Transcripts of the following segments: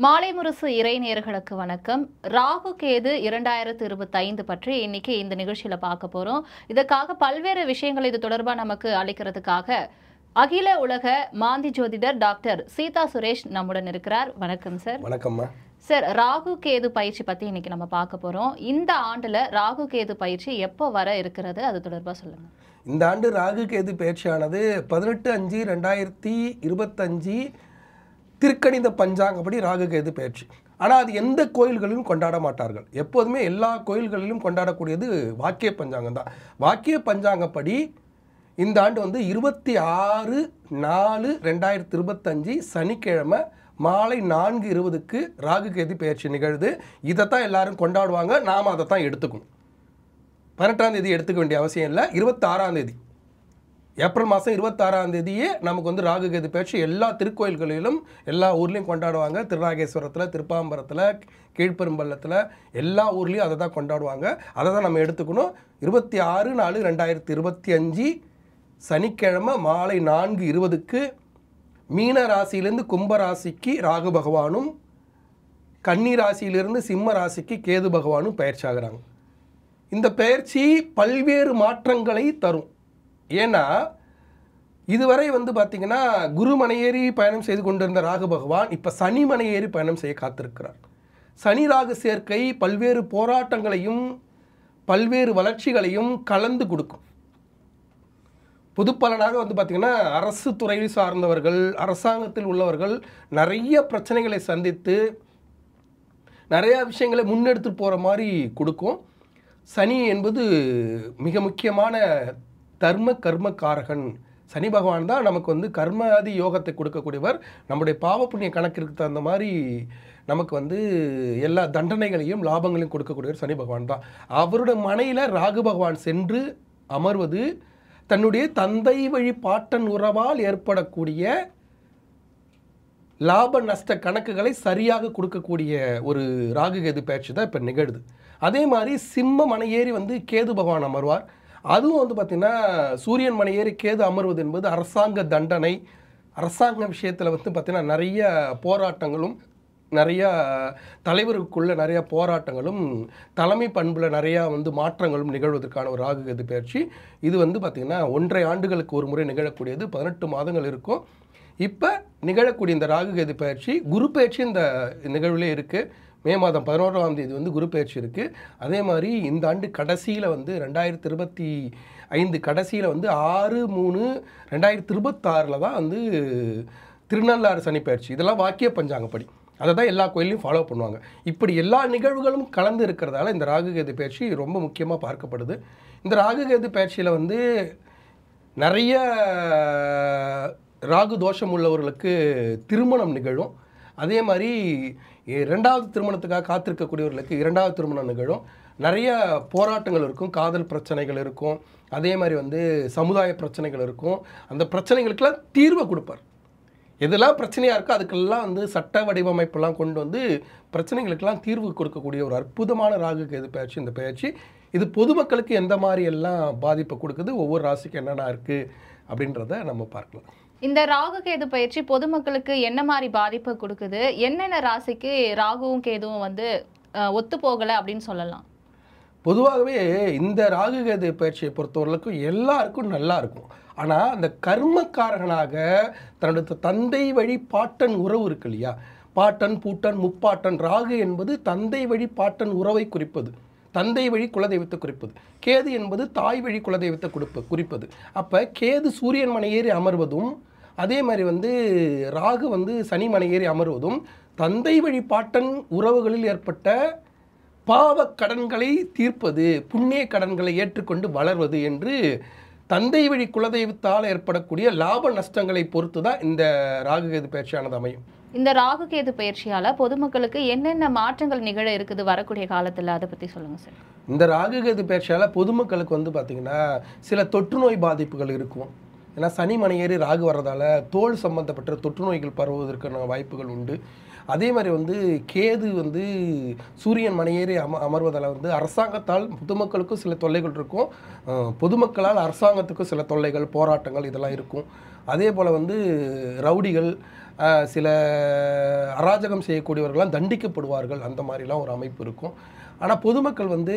மாலை முரசு இறை நேயர்களுக்கு வணக்கம். ராகு கேது 2025 பற்றி இன்னைக்கு இந்த நிகழ்ச்சியில பார்க்க போறோம். இதற்காக பல்வேறு விஷயங்கள் இது தொடர்பா நமக்கு அளிக்கிறதுக்காக அகில உலக மாந்தி ஜோதிடர் டாக்டர் சீதா சுரேஷ் நம்முடன் இருக்கிறார். வணக்கம் சார். வணக்கம்மா. சார், ராகு கேது பயிற்சி பத்தி இன்னைக்கு நம்ம பார்க்க போறோம். இந்த ஆண்டுல ராகு கேது பயிற்சி எப்போ வர இருக்கிறது, அது தொடர்பா சொல்லுங்க. இந்த ஆண்டு ராகு கேது பயிற்சியானது 18/5/2025 திருக்கணித பஞ்சாங்கப்படி ராகு கேது பயிற்சி. ஆனால் அது எந்த கோயில்களிலும் கொண்டாட மாட்டார்கள். எப்போதுமே எல்லா கோயில்களிலும் கொண்டாடக்கூடியது வாக்கிய பஞ்சாங்கம் தான். வாக்கிய பஞ்சாங்கப்படி இந்த ஆண்டு 26/4/2025 சனிக்கிழமை மாலை 4:20க்கு ராகு கேது பயிற்சி நிகழ்து. இதைத்தான் எல்லாரும் கொண்டாடுவாங்க. நாம் அதை தான் எடுத்துக்கணும். 18ஆம் தேதி எடுத்துக்க வேண்டிய அவசியம் இல்லை. 26ஆம் தேதி, ஏப்ரல் மாதம் 26ஆம் தேதியே நமக்கு ராகு கேது பயிற்சி எல்லா திருக்கோயில்களிலும் எல்லா ஊர்லேயும் கொண்டாடுவாங்க. திருநாகேஸ்வரத்தில், திருப்பாம்பரத்தில், கீழ்பெரும்பள்ளத்தில் எல்லா ஊர்லேயும் அதை தான் கொண்டாடுவாங்க. அதை தான் நம்ம எடுத்துக்கணும். 26/4/2025 சனிக்கிழமை மாலை 4:20க்கு மீன ராசியிலேருந்து கும்ப ராசிக்கு ராகு பகவானும், கன்னி ராசியிலிருந்து சிம்ம ராசிக்கு கேது பகவானும் பயிற்சி ஆகிறாங்க. இந்த பயிற்சி பல்வேறு மாற்றங்களை தரும். ஏன்னா இதுவரை பார்த்திங்கன்னா குரு மனையேறி பயணம் செய்து கொண்டிருந்த ராகு பகவான் இப்போ சனி மனையேறி பயணம் செய்ய காத்திருக்கிறார். சனி ராகு சேர்க்கை பல்வேறு போராட்டங்களையும் பல்வேறு வளர்ச்சிகளையும் கலந்து கொடுக்கும். பொது பலனாக பார்த்திங்கன்னா அரசு துறையில் சார்ந்தவர்கள், அரசாங்கத்தில் உள்ளவர்கள் நிறைய பிரச்சனைகளை சந்தித்து நிறையா விஷயங்களை முன்னெடுத்து போகிற மாதிரி கொடுக்கும். சனி என்பது மிக முக்கியமான தர்ம கர்ம காரகன். சனி பகவான் தான் நமக்கு கர்மாதி யோகத்தை கொடுக்கக்கூடியவர். நம்முடைய பாவ புண்ணிய கணக்கிற்கு தகுந்த மாதிரி நமக்கு எல்லா தண்டனைகளையும் லாபங்களையும் கொடுக்கக்கூடியவர் சனி பகவான் தான். அவருடைய மனையில் ராகு பகவான் சென்று அமர்வது தன்னுடைய தந்தை வழி பாட்டன் உறவால் ஏற்படக்கூடிய லாப நஷ்ட கணக்குகளை சரியாக கொடுக்கக்கூடிய ஒரு ராகு கேது பயிற்சி தான் இப்போ நிகழுது. அதே மாதிரி சிம்ம மனையேறி கேது பகவான் அமர்வார். அதுவும் பார்த்திங்கன்னா சூரியன் மனையேறி கேது அமர்வது என்பது அரசாங்க தண்டனை, அரசாங்க விஷயத்தில் பார்த்திங்கன்னா நிறைய போராட்டங்களும், நிறையா தலைவருக்குள்ள நிறையா போராட்டங்களும், தலைமை பண்பில் நிறையா மாற்றங்களும் நிகழ்வதற்கான ஒரு ராகு கேது பயிற்சி. இது பார்த்திங்கன்னா 1.5 ஆண்டுகளுக்கு ஒரு முறை நிகழக்கூடியது. 18 மாதங்கள் இருக்கும். இப்போ நிகழக்கூடிய இந்த ராகு கேது பயிற்சி, குரு பயிற்சி இந்த நிகழ்விலே இருக்குது. மே மாதம் 11ஆம் தேதி குரு பயிற்சி இருக்குது. அதே மாதிரி இந்த ஆண்டு கடைசியில் 2025 கடைசியில் 6/3/2026 தான் திருநள்ளாறு சனி பயிற்சி. இதெல்லாம் வாக்கிய பஞ்சாங்கப்படி அதை தான் எல்லா கோயிலையும் ஃபாலோ பண்ணுவாங்க. இப்படி எல்லா நிகழ்வுகளும் கலந்து இருக்கிறதால இந்த ராகு கேது பயிற்சி ரொம்ப முக்கியமாக பார்க்கப்படுது. இந்த ராகு கேது பயிற்சியில் நிறைய ராகு தோஷம் உள்ளவர்களுக்கு திருமணம் நிகழும். அதே மாதிரி 2வது திருமணத்துக்காக காத்திருக்கக்கூடியவர்களுக்கு 2வது திருமணம் நிகழும். நிறைய போராட்டங்கள் இருக்கும், காதல் பிரச்சனைகள் இருக்கும், அதே மாதிரி சமுதாய பிரச்சனைகள் இருக்கும். அந்த பிரச்சனைகளுக்கெல்லாம் தீர்வை கொடுப்பார். எதெல்லாம் பிரச்சனையாக இருக்கோ அதுக்கெல்லாம் சட்ட வடிவமைப்பெல்லாம் கொண்டு பிரச்சனைகளுக்கெல்லாம் தீர்வு கொடுக்கக்கூடிய ஒரு அற்புதமான ராகு கேது பயிற்சி இந்த பயிற்சி. இது பொதுமக்களுக்கு எந்த மாதிரி எல்லாம் பாதிப்பை கொடுக்குது, ஒவ்வொரு ராசிக்கு என்னென்ன இருக்குது அப்படின்றத நம்ம பார்க்கலாம். இந்த ராகு கேது பயிற்சி பொதுமக்களுக்கு என்ன மாதிரி பாதிப்பு கொடுக்குது, என்னென்ன ராசிக்கு ராகுவும் கேதுவும் ஒத்து போகலை அப்படின்னு சொல்லலாம்? பொதுவாகவே இந்த ராகு கேது பயிற்சியை பொறுத்தவரைக்கும் எல்லாருக்கும் நல்லா இருக்கும். ஆனால் அந்த கர்மக்காரகனாக தன்னுடைய தந்தை வழி பாட்டன் உறவு இருக்கு இல்லையா, பாட்டன் பூட்டன் முப்பாட்டன். ராகு என்பது தந்தை வழி பாட்டன் உறவை குறிப்பது, தந்தை வழி குலதெய்வத்தை குறிப்பது. கேது என்பது தாய் வழி குலதெய்வத்தை குறிப்பது. அப்போ கேது சூரியன் மனையேறி அமர்வதும், அதே மாதிரி ராகு சனி மனையேறி அமர்வதும் தந்தை வழி பாட்டன் உறவுகளில் ஏற்பட்ட பாவ கடன்களை தீர்ப்பது, புண்ணிய கடன்களை ஏற்றுக்கொண்டு வளர்வது என்று தந்தை வழி குலதெய்வத்தால் ஏற்படக்கூடிய லாப நஷ்டங்களை பொறுத்து தான் இந்த ராகு கேது பயிற்சியானது அமையும். இந்த ராகு கேது பயிற்சியால் பொதுமக்களுக்கு என்னென்ன மாற்றங்கள் நிகழ இருக்குது வரக்கூடிய காலத்தில், அதை பற்றி சொல்லுங்கள் சார். இந்த ராகு கேது பயிற்சியால் பொதுமக்களுக்கு பார்த்திங்கன்னா சில தொற்று நோய் பாதிப்புகள் இருக்கும். ஏன்னா சனி மனையேறி ராகு வர்றதால தோல் சம்பந்தப்பட்ட தொற்று நோய்கள் பரவுவதற்கான வாய்ப்புகள் உண்டு. அதே மாதிரி கேது சூரியன் மனையேறி அமர்வதால் அரசாங்கத்தால் பொதுமக்களுக்கும் சில தொல்லைகள் இருக்கும், பொதுமக்களால் அரசாங்கத்துக்கும் சில தொல்லைகள் போராட்டங்கள் இதெல்லாம் இருக்கும். அதே போல் ரவுடிகள், சில அராஜகம் செய்யக்கூடியவர்கள்லாம் தண்டிக்கப்படுவார்கள், அந்த மாதிரிலாம் ஒரு அமைப்பு இருக்கும். ஆனால் பொதுமக்கள் வந்து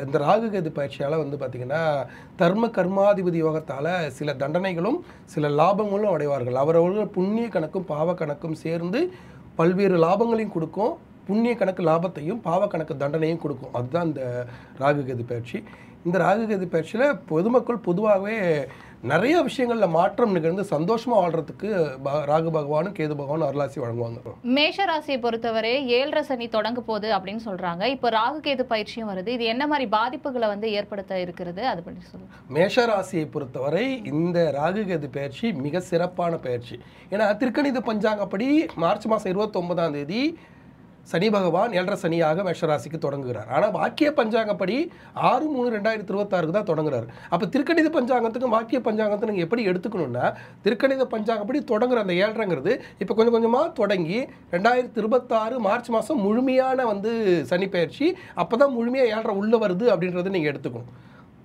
இந்த ராகுகேது பயிற்சியால் வந்து பார்த்திங்கன்னா தர்ம கர்மாதிபதி யோகத்தால் சில தண்டனைகளும் சில லாபங்களும் அடைவார்கள். அவரவர்கள் புண்ணிய கணக்கும் பாவ கணக்கும் சேர்ந்து பல்வேறு லாபங்களையும் கொடுக்கும். புண்ணிய கணக்கு லாபத்தையும் பாவ கணக்கு தண்டனையும் கொடுக்கும். அதுதான் இந்த ராகுகேது பயிற்சி. இந்த ராகுகேது பயிற்சியில் பொதுமக்கள் பொதுவாகவே நிறைய விஷயங்களில் மாற்றம் நிகழ்ந்து சந்தோஷமாக வாழ்கிறதுக்கு ராகு பகவானும் கேது பகவானும் அருளாசி வழங்குவாங்க. மேஷ ராசியை பொறுத்தவரை 7.5 சனி தொடங்க போகுது அப்படின்னு சொல்கிறாங்க. இப்போ ராகு கேது பயிற்சியும் வருது. இது என்ன மாதிரி பாதிப்புகளை வந்து ஏற்படுத்த இருக்கிறது, அதை பற்றி சொல்லுங்கள். மேஷ ராசியை பொறுத்தவரை இந்த ராகு கேது பயிற்சி மிக சிறப்பான பயிற்சி. ஏன்னா திருக்கணித பஞ்சாங்கப்படி மார்ச் மாதம் 29ஆம் தேதி சனி பகவான் 7.5 சனியாக மேஷராசிக்கு தொடங்குகிறார். ஆனால் வாக்கிய பஞ்சாங்கப்படி 6/3/2026 தான் தொடங்குறாரு. அப்போ திருக்கணித பஞ்சாங்கத்துக்கும் வாக்கிய பஞ்சாங்கத்தை நீங்கள் எப்படி எடுத்துக்கணும்னா, திருக்கணித பஞ்சாங்கப்படி தொடங்குற அந்த 7.5ங்கிறது இப்போ கொஞ்சம் கொஞ்சமாக தொடங்கி 2026 மார்ச் மாதம் முழுமையான வந்து சனி பயிற்சி, அப்போ தான் முழுமையாக 7.5 உள்ளே வருது அப்படின்றத நீங்கள் எடுத்துக்கணும்.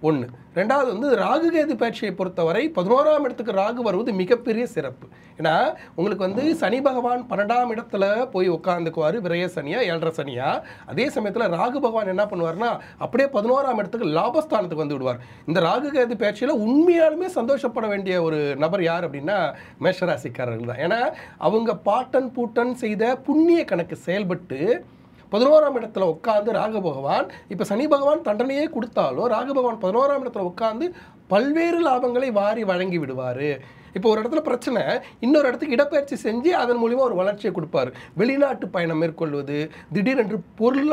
ஒன்று. ரெண்டாவது வந்து ராகுகேது பயிற்சியை பொறுத்தவரை 11ஆம் இடத்துக்கு ராகு வருவது மிகப்பெரிய சிறப்பு. ஏன்னா உங்களுக்கு வந்து சனி பகவான் 12ஆம் இடத்துல போய் உட்காந்துக்குவார், விரய சனியா 7.5 சனியா. அதே சமயத்தில் ராகு பகவான் என்ன பண்ணுவார்னா அப்படியே 11ஆம் இடத்துக்கு லாபஸ்தானத்துக்கு வந்து விடுவார். இந்த ராகுகேது பயிற்சியில் உண்மையாலுமே சந்தோஷப்பட வேண்டிய ஒரு நபர் யார் அப்படின்னா மேஷராசிக்காரர்கள் தான். ஏன்னா அவங்க பாட்டன் பூட்டன் செய்த புண்ணிய கணக்கு செயல்பட்டு 11ஆம் இடத்துல உட்காந்து ராகு பகவான், இப்போ சனி பகவான் தண்டனையே கொடுத்தாலும் ராகு பகவான் 11ஆம் இடத்துல உட்காந்து பல்வேறு லாபங்களை வாரி வழங்கி விடுவார். இப்போ ஒரு இடத்துல பிரச்சனை, இன்னொரு இடத்துக்கு இடப்பெயர்ச்சி செஞ்சு அதன் மூலிமா ஒரு வளர்ச்சியை கொடுப்பார். வெளிநாட்டு பயணம் மேற்கொள்வது, திடீரென்று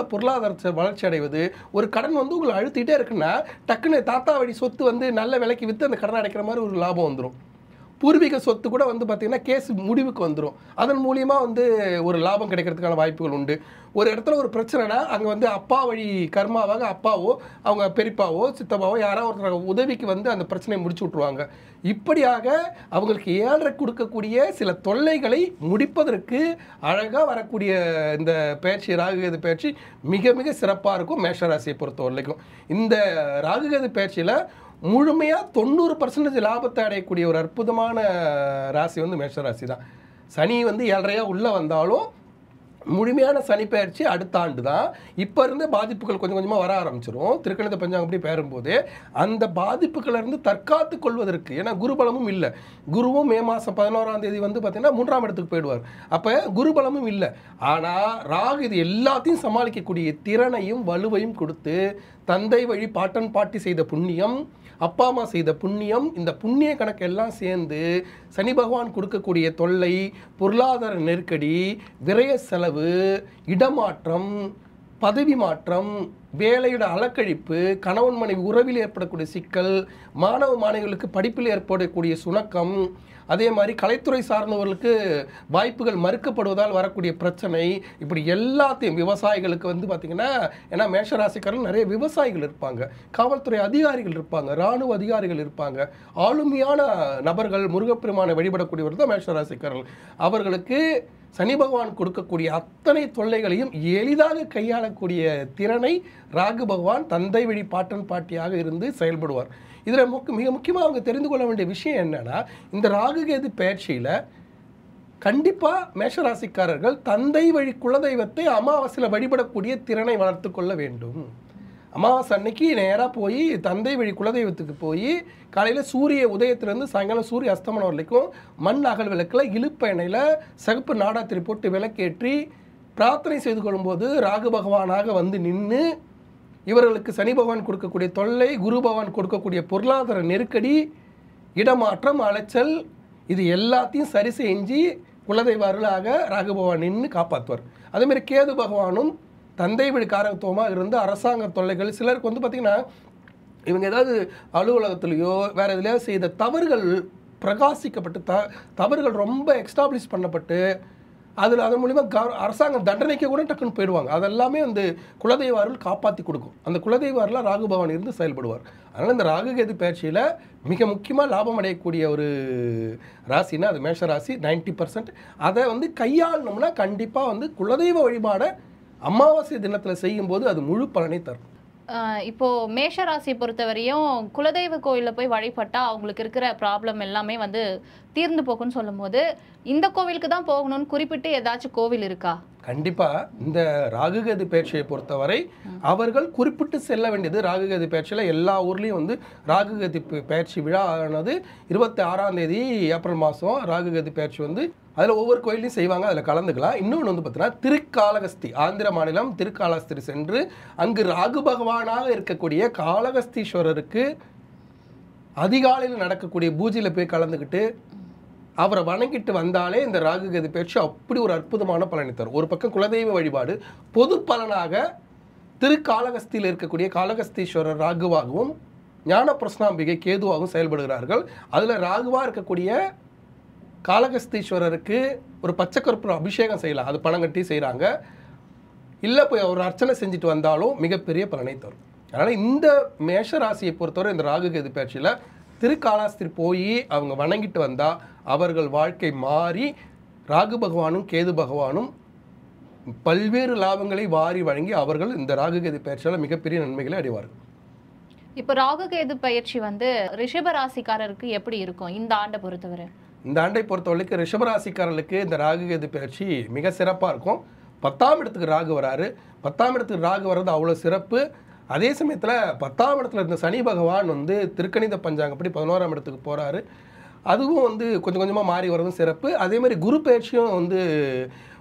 பொருளாதார வளர்ச்சி அடைவது, ஒரு கடன் வந்து உங்களை அழுத்திட்டே இருக்குன்னா டக்குன்னு தாத்தா வழி சொத்து வந்து நல்ல விலைக்கு விற்று அந்த கடனை அடைக்கிற மாதிரி ஒரு லாபம் வந்துடும். பூர்வீக சொத்து கூட வந்து பார்த்திங்கன்னா கேஸ் முடிவுக்கு வந்துடும். அதன் மூலியமாக வந்து ஒரு லாபம் கிடைக்கிறதுக்கான வாய்ப்புகள் உண்டு. ஒரு இடத்துல ஒரு பிரச்சனைனா அங்கே வந்து அப்பா வழி கர்மாவாக அப்பாவோ அவங்க பெரியப்பாவோ சித்தப்பாவோ யாராவது ஒருத்தர் உதவிக்கு வந்து அந்த பிரச்சனையை முடிச்சு விட்ருவாங்க. இப்படியாக அவங்களுக்கு 7.5 கொடுக்கக்கூடிய சில தொல்லைகளை முடிப்பதற்கு அழகாக வரக்கூடிய இந்த பயிற்சி ராகுகேது பயிற்சி மிக மிக சிறப்பாக இருக்கும் மேஷராசியை பொறுத்த வரைக்கும். இந்த ராகுகேது பயிற்சியில் முழுமையாக 90% லாபத்தை அடையக்கூடிய ஒரு அற்புதமான ராசி வந்து மேஷராசி தான். சனி வந்து 7.5 உள்ளே வந்தாலும் முழுமையான சனி பயிற்சி அடுத்த ஆண்டு தான். இப்போ இருந்த பாதிப்புகள் கொஞ்சம் கொஞ்சமாக வர ஆரம்பிச்சிடும். திருக்கணித பஞ்சாங்கம் அப்படி பெயரும்போது அந்த பாதிப்புகளிலிருந்து தற்காத்து கொள்வதற்கு, ஏன்னா குருபலமும் இல்லை, குருவும் மே மாதம் 11ஆம் தேதி வந்து பார்த்திங்கன்னா 3ஆம் இடத்துக்கு போயிடுவார். அப்போ குருபலமும் இல்லை. ஆனால் ராகு இது எல்லாத்தையும் சமாளிக்கக்கூடிய திறனையும் வலுவையும் கொடுத்து தந்தை வழி பாட்டன் பாட்டி செய்த புண்ணியம், அப்பா அம்மா செய்த புண்ணியம், இந்த புண்ணிய கணக்கு எல்லாம் சேர்ந்து சனி பகவான் கொடுக்கக்கூடிய தொல்லை, பொருளாதார நெருக்கடி, விரய செலவு, இடமாற்றம், பதவி மாற்றம், வேலையோட அலக்கழிப்பு, கணவன் மனைவி உறவில் ஏற்படக்கூடிய சிக்கல், மாணவ மாணவிகளுக்கு படிப்பில் ஏற்படக்கூடிய சுணக்கம், அதே மாதிரி கலைத்துறை சார்ந்தவர்களுக்கு வாய்ப்புகள் மறுக்கப்படுவதால் வரக்கூடிய பிரச்சனை, இப்படி எல்லாத்தையும் விவசாயிகளுக்கு வந்து பார்த்திங்கன்னா, ஏன்னா மேஷராசிக்காரர்கள் நிறைய விவசாயிகள் இருப்பாங்க, காவல்துறை அதிகாரிகள் இருப்பாங்க, இராணுவ அதிகாரிகள் இருப்பாங்க, ஆளுமையான நபர்கள், முருகப்பெருமானை வழிபடக்கூடியவர் தான் மேஷராசிக்காரர்கள். அவர்களுக்கு சனி பகவான் கொடுக்கக்கூடிய அத்தனை தொல்லைகளையும் எளிதாக கையாளக்கூடிய திறனை ராகு பகவான் தந்தை வழி பாட்டன் பாட்டியாக இருந்து செயல்படுவார். இதில் மிக முக்கியமாக அவங்க தெரிந்து கொள்ள வேண்டிய விஷயம் என்னன்னா, இந்த ராகுகேது பயிற்சியில் கண்டிப்பாக மேஷராசிக்காரர்கள் தந்தை வழி குலதெய்வத்தை அமாவாசையில் வழிபடக்கூடிய திறனை வளர்த்து கொள்ள வேண்டும். அமாவாசை அன்னைக்கு நேராக போய் தந்தை வழி குலதெய்வத்துக்கு போய் காலையில் சூரிய உதயத்திலேருந்து சாயங்காலம் சூரிய அஸ்தமனம் வரைக்கும் மண் அகல் விளக்கில் இழுப்ப எண்ணெயில் சிகப்பு நாடாத்திரி போட்டு விளக்கேற்றி பிரார்த்தனை செய்து கொள்ளும்போது ராகு பகவானாக வந்து நின்று இவர்களுக்கு சனி பகவான் கொடுக்கக்கூடிய தொல்லை, குரு பகவான் கொடுக்கக்கூடிய பொருளாதார நெருக்கடி, இடமாற்றம், அலைச்சல், இது எல்லாத்தையும் சரி செஞ்சு குலதெய்வ அருளாக ராகு பகவான் நின்று காப்பாற்றுவார். அதேமாதிரி கேது பகவானும் தந்தை வீடு காரகத்துவமாக இருந்து அரசாங்க தொல்லைகள், சிலருக்கு வந்து பார்த்திங்கன்னா இவங்க ஏதாவது அலுவலகத்துலேயோ வேறு எதுலையாவது செய்த தவறுகள் பிரகாசிக்கப்பட்டு தவறுகள் ரொம்ப எக்ஸ்டாப்ளிஷ் பண்ணப்பட்டு அதன் மூலிமா அரசாங்க தண்டனைக்கு கூட டக்குன்னு போயிடுவாங்க. அதெல்லாமே வந்து குலதெய்வ அருள் காப்பாற்றி கொடுக்கும். அந்த குலதெய்வ அருளாக ராகு பகவான் இருந்து செயல்படுவார். அதனால் இந்த ராகுகேது பயிற்சியில் மிக முக்கியமாக லாபம் அடையக்கூடிய ஒரு ராசினா அது மேஷராசி 90%. அதை வந்து கையாளணும்னா கண்டிப்பாக வந்து குலதெய்வ வழிபாடை அமாவாசை தினத்தில் செய்யும்போது அது முழு பலனை தரும். இப்போ மேஷ ராசியை பொறுத்தவரையும் குலதெய்வ கோயில்ல போய் வழிபட்டா அவங்களுக்கு இருக்கிற ப்ராப்ளம் எல்லாமே வந்து தீர்ந்து போகும்னு சொல்லும்போது இந்த கோவிலுக்கு தான் போகணும்னு குறிப்பிட்டு ஏதாச்சும் கோவில் இருக்கா? கண்டிப்பா இந்த ராகுகேது பயிற்சியை பொறுத்தவரை அவர்கள் குறிப்பிட்டு செல்ல வேண்டியது. ராகுகேது பயிற்சியில் எல்லா ஊர்லேயும் வந்து ராகுகேது பயிற்சி விழா ஆனது 26ஆம் தேதி ஏப்ரல் மாதம் ராகுகேது பயிற்சி வந்து அதில் ஒவ்வொரு கோயிலையும் செய்வாங்க, அதில் கலந்துக்கலாம். இன்னொன்று வந்து பார்த்தீங்கன்னா திருக்காளகஸ்தி, ஆந்திர மாநிலம் திருக்காளஹஸ்தி சென்று அங்கு ராகு பகவானாக இருக்கக்கூடிய காளகஸ்தீஸ்வரருக்கு அதிகாலையில் நடக்கக்கூடிய பூஜையில் போய் கலந்துக்கிட்டு அவரை வணங்கிட்டு வந்தாலே இந்த ராகுகேது பயிற்சி அப்படி ஒரு அற்புதமான பலனை தரும். ஒரு பக்கம் குலதெய்வ வழிபாடு, பொது பலனாக திருக்காளகஸ்தியில் இருக்கக்கூடிய காளகஸ்தீஸ்வரர் ராகுவாகவும் ஞான பிரஸ்னாம்பிகை கேதுவாகவும் செயல்படுகிறார்கள். அதில் ராகுவாக இருக்கக்கூடிய காளகஸ்தீஸ்வரருக்கு ஒரு பச்சை கற்பூரம் அபிஷேகம் செய்யலாம், அது பணம் கட்டி செய்கிறாங்க. இல்லை போய் ஒரு அர்ச்சனை செஞ்சுட்டு வந்தாலும் மிகப்பெரிய பலனை தரும். அதனால் இந்த மேஷ ராசியை பொறுத்தவரை இந்த ராகுகேது பயிற்சியில் திருக்காளஹஸ்தி போய் அவங்க வணங்கிட்டு வந்தால் அவர்கள் வாழ்க்கை மாறி ராகு பகவானும் கேது பகவானும் பல்வேறு லாபங்களை வாரி வழங்கி அவர்கள் இந்த ராகுகேது பயிற்சியால் மிகப்பெரிய நன்மைகளை அடைவார்கள். இப்போ ராகுகேது பயிற்சி வந்து ரிஷப ராசிக்காரருக்கு எப்படி இருக்கும் இந்த ஆண்டை பொறுத்தவரை? இந்த ஆண்டை பொறுத்தவரைக்கும் ரிஷபராசிக்காரர்களுக்கு இந்த ராகுகேது பயிற்சி மிக சிறப்பாக இருக்கும். 10ஆம் இடத்துக்கு ராகு வராரு. 10ஆம் இடத்துக்கு ராகு வர்றது அவ்வளோ சிறப்பு. அதே சமயத்தில் 10ஆம் இடத்துல இருந்த சனி பகவான் வந்து திருக்கணித பஞ்சாங்கப்படி 11ஆம் இடத்துக்கு போகிறாரு. அதுவும் வந்து கொஞ்சம் கொஞ்சமாக மாறி வர்றதும் சிறப்பு. அதே மாதிரி குரு பயிற்சியும் வந்து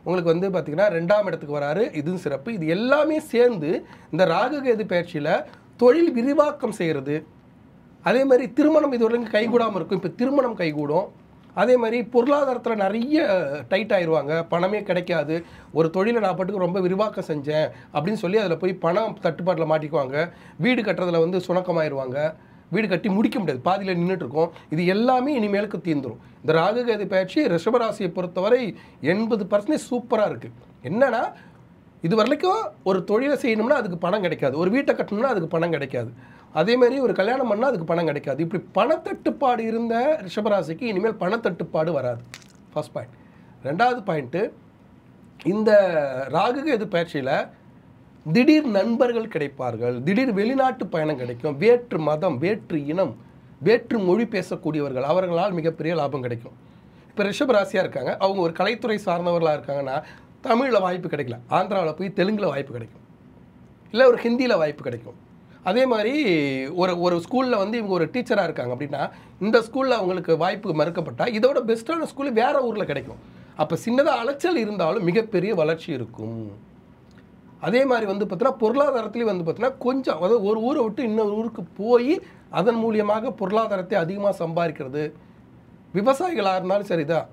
உங்களுக்கு வந்து பார்த்திங்கன்னா 2ஆம் இடத்துக்கு வராரு, இதுவும் சிறப்பு. இது எல்லாமே சேர்ந்து இந்த ராகுகேது பயிற்சியில் தொழில் விரிவாக்கம் செய்கிறது. அதே மாதிரி திருமணம் இதுவரைக்கும் கைகூடாமல் இருக்கும், இப்போ திருமணம் கைகூடும். அதே மாதிரி பொருளாதாரத்தில் நிறைய டைட் ஆயிடுவாங்க, பணமே கிடைக்காது. ஒரு தொழிலை நான் பாட்டுக்கு ரொம்ப விரிவாக்கம் செஞ்சேன் அப்படின்னு சொல்லி அதில் போய் பணம் தட்டுப்பாட்டில் மாட்டிக்குவாங்க. வீடு கட்டுறதுல வந்து சுணக்கமாயிருவாங்க, வீடு கட்டி முடிக்க முடியாது, பாதியில் நின்றுட்டு இருக்கோம். இது எல்லாமே இனிமேலுக்கு தீர்ந்துடும். இந்த ராகுகேது பயிற்சி ரிஷபராசியை பொறுத்தவரை 80% சூப்பராக இருக்குது. என்னன்னா இது வரைக்கும் ஒரு தொழிலை செய்யணும்னா அதுக்கு பணம் கிடைக்காது, ஒரு வீட்டை கட்டணும்னா அதுக்கு பணம் கிடைக்காது, அதே மாதிரி ஒரு கல்யாணம் பண்ணால் அதுக்கு பணம் கிடைக்காது. இப்படி பணத்தட்டுப்பாடு இருந்த ரிஷபராசிக்கு இனிமேல் பணத்தட்டுப்பாடு வராது. First point. 2வது பாயிண்ட்டு, இந்த ராகுகேது பயிற்சியில் திடீர் நண்பர்கள் கிடைப்பார்கள், திடீர் வெளிநாட்டு பயணம் கிடைக்கும், வேற்று மதம், வேற்று இனம், வேற்று மொழி பேசக்கூடியவர்கள் அவர்களால் மிகப்பெரிய லாபம் கிடைக்கும். இப்போ ரிஷபராசியாக இருக்காங்க, அவங்க ஒரு கலைத்துறை சார்ந்தவர்களாக இருக்காங்கன்னா தமிழில் வாய்ப்பு கிடைக்கல, ஆந்திராவில் போய் தெலுங்கில் வாய்ப்பு கிடைக்கும், இல்லை ஒரு ஹிந்தியில் வாய்ப்பு கிடைக்கும். அதே மாதிரி ஒரு ஸ்கூலில் வந்து இவங்க ஒரு டீச்சராக இருக்காங்க அப்படின்னா இந்த ஸ்கூலில் அவங்களுக்கு வாய்ப்பு மறுக்கப்பட்டால் இதோட பெஸ்ட்டான ஸ்கூலு வேறு ஊரில் கிடைக்கும். அப்போ சின்னதாக அலைச்சல் இருந்தாலும் மிகப்பெரிய வளர்ச்சி இருக்கும். அதே மாதிரி வந்து பார்த்தீங்கன்னா பொருளாதாரத்துலேயும் வந்து பார்த்தீங்கன்னா கொஞ்சம், அதாவது ஒரு ஊரை விட்டு இன்னொரு ஊருக்கு போய் அதன் மூலியமாக பொருளாதாரத்தை அதிகமாக சம்பாதிக்கிறது. விவசாயிகளாக இருந்தாலும் சரிதான்,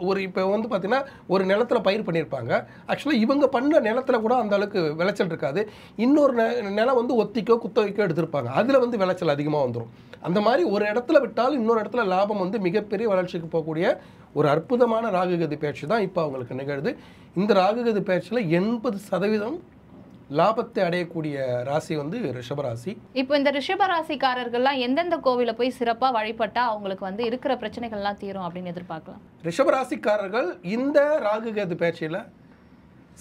ஒரு இப்போ வந்து பார்த்திங்கன்னா ஒரு நிலத்தில் பயிர் பண்ணியிருப்பாங்க, ஆக்சுவலாக இவங்க பண்ண நிலத்தில் கூட அந்த அளவுக்கு விளைச்சல் இருக்காது. இன்னொரு நிலம் வந்து ஒத்திக்கோ குத்தகைக்கோ எடுத்திருப்பாங்க, அதில் வந்து விளைச்சல் அதிகமாக வந்துடும். அந்த மாதிரி ஒரு இடத்துல விட்டாலும் இன்னொரு இடத்துல லாபம் வந்து மிகப்பெரிய வளர்ச்சிக்கு போகக்கூடிய ஒரு அற்புதமான ராகுகேது பயிற்சி தான் இப்போ அவங்களுக்கு நிகழுது. இந்த ராகுகேது பயிற்சியில் 80% லாபத்தை அடையக்கூடிய ராசி வந்து ரிஷபராசி. இப்போ இந்த ரிஷபராசிக்காரர்கள்லாம் எந்தெந்த கோவில போய் சிறப்பா வழிபட்டா அவங்களுக்கு வந்து இருக்கிற பிரச்சனைகள்லாம் தீரும் அப்படின்னு எதிர்பார்க்கலாம்? ரிஷபராசிக்காரர்கள் இந்த ராகுகேது பயிற்சியில்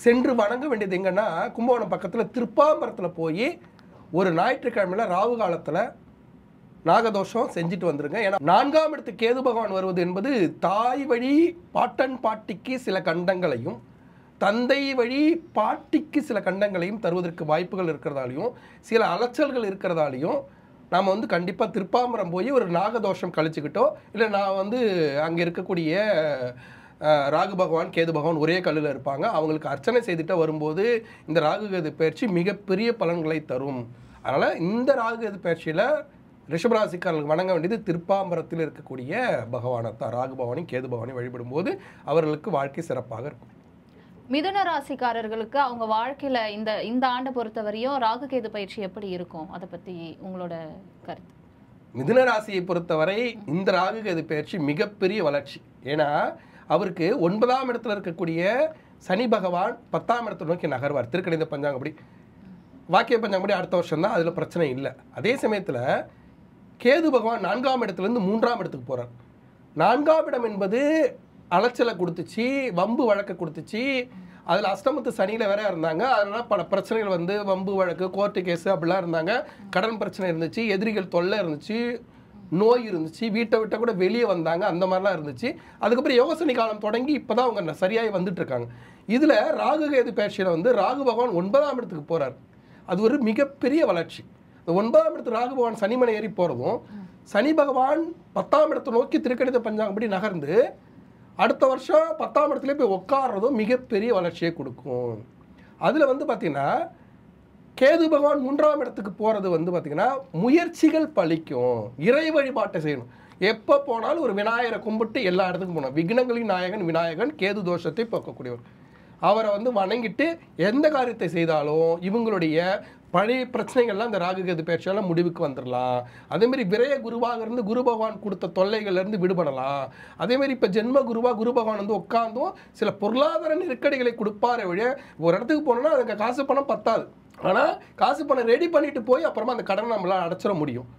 சென்று வணங்க வேண்டியது எங்கன்னா கும்பகோணம் பக்கத்தில் திருப்பாம்பரத்தில் போய் ஒரு ஞாயிற்றுக்கிழமையில் ராகு காலத்தில் நாகதோஷம் செஞ்சுட்டு வந்துருங்க. ஏன்னா 4ஆம் இடத்துக்கு கேது பகவான் வருவது என்பது தாய் வழி பாட்டன் பாட்டிக்கு சில கண்டங்களையும் தந்தை வழி பாட்டிக்கு சில கண்டங்களையும் தருவதற்கு வாய்ப்புகள் இருக்கிறதாலையும் சில அலைச்சல்கள் இருக்கிறதாலையும் நாம் வந்து கண்டிப்பாக திருப்பாம்பரம் போய் ஒரு நாகதோஷம் கழிச்சுக்கிட்டோ, இல்லை நான் வந்து அங்கே இருக்கக்கூடிய ராகு பகவான் கேது பகவான் ஒரே கல்லில் இருப்பாங்க, அவங்களுக்கு அர்ச்சனை செய்துட்டு வரும்போது இந்த ராகுகேது பயிற்சி மிகப்பெரிய பலன்களை தரும். அதனால் இந்த ராகுகேது பயிற்சியில் ரிஷபராசிக்காரர்களுக்கு வணங்க வேண்டியது திருப்பாம்பரத்தில் இருக்கக்கூடிய பகவானை தான். ராகு பகவானையும் கேது பகவானையும் வழிபடும்போது அவர்களுக்கு வாழ்க்கை சிறப்பாக இருக்கும். மிதுன ராசிக்காரர்களுக்கு அவங்க வாழ்க்கையில இந்த ஆண்டை பொறுத்தவரையும் ராகுகேது பயிற்சி எப்படி இருக்கும், அதை பத்தி உங்களோட கருத்து? மிதுன ராசியை பொறுத்தவரை இந்த ராகுகேது பயிற்சி மிகப்பெரிய வளர்ச்சி. ஏன்னா அவருக்கு 9ஆம் இடத்துல இருக்கக்கூடிய சனி பகவான் 10ஆம் இடத்தை நோக்கி நகர்வார். திருக்கணித பஞ்சாங்கப்படி, வாக்கிய பஞ்சாங்கப்படி அடுத்த வருஷம் தான், அதில் பிரச்சனை இல்லை. அதே சமயத்தில் கேது பகவான் 4ஆம் இடத்துலேருந்து 3ஆம் இடத்துக்கு போகிறார். 4ஆம் இடம் என்பது அலைச்சலை கொடுத்துச்சு, வம்பு வழக்கை கொடுத்துச்சு, அதில் அஷ்டமத்து சனியில் வேற இருந்தாங்க. அதனால் பல பிரச்சனைகள் வந்து வம்பு வழக்கு, கோர்ட்டு கேஸு அப்படிலாம் இருந்தாங்க. கடன் பிரச்சனை இருந்துச்சு, எதிரிகள் தொல்லை இருந்துச்சு, நோய் இருந்துச்சு, வீட்டை விட்ட கூட வெளியே வந்தாங்க, அந்த மாதிரிலாம் இருந்துச்சு. அதுக்கப்புறம் யோகசனி காலம் தொடங்கி இப்போ தான் அவங்க சரியாகி வந்துட்டு இருக்காங்க. இதில் ராகு கேது பயிற்சியில் வந்து ராகு பகவான் 9ஆம் இடத்துக்கு போகிறார். அது ஒரு மிகப்பெரிய வளர்ச்சி. இந்த 9ஆம் இடத்துக்கு ராகு பகவான் சனிமனை ஏறி போகிறதும், சனி பகவான் 10ஆம் இடத்தை நோக்கி திருக்கணித பஞ்சாங்கப்படி நகர்ந்து அடுத்த வருஷம் 10ஆம் இடத்துல போய் உட்கார்றதும் மிகப்பெரிய வளர்ச்சியை கொடுக்கும். அதில் வந்து பார்த்திங்கன்னா கேது பகவான் 3ஆம் இடத்துக்கு போகிறது வந்து பார்த்திங்கன்னா முயற்சிகள் பலிக்கும். இறை வழிபாட்டை செய்யணும். எப்போ போனாலும் ஒரு விநாயகரை கும்பிட்டு எல்லா இடத்துக்கும் போகணும். விக்னங்களின் நாயகன் விநாயகன், கேது தோஷத்தை போக்கக்கூடியவர். அவரை வந்து வணங்கிட்டு எந்த காரியத்தை செய்தாலும் இவங்களுடைய பழைய பிரச்சனைகள்லாம் இந்த ராகு கேது பயிற்சியால் முடிவுக்கு வந்துடலாம். அதேமாரி விரைய குருவாக இருந்து குரு பகவான் கொடுத்த தொல்லைகள்லேருந்து விடுபடலாம். அதேமாரி இப்போ ஜென்ம குருவாக குரு பகவான் வந்து உட்காந்தும் சில பொருளாதார நெருக்கடிகளை கொடுப்பாரே வழிய ஒரு இடத்துக்கு போனோம்னா அதுக்கு காசு பணம் பத்தாது. ஆனால் காசு பணம் ரெடி பண்ணிட்டு போய் அப்புறமா அந்த கடனை நம்மளால் அடைச்சிட முடியும்.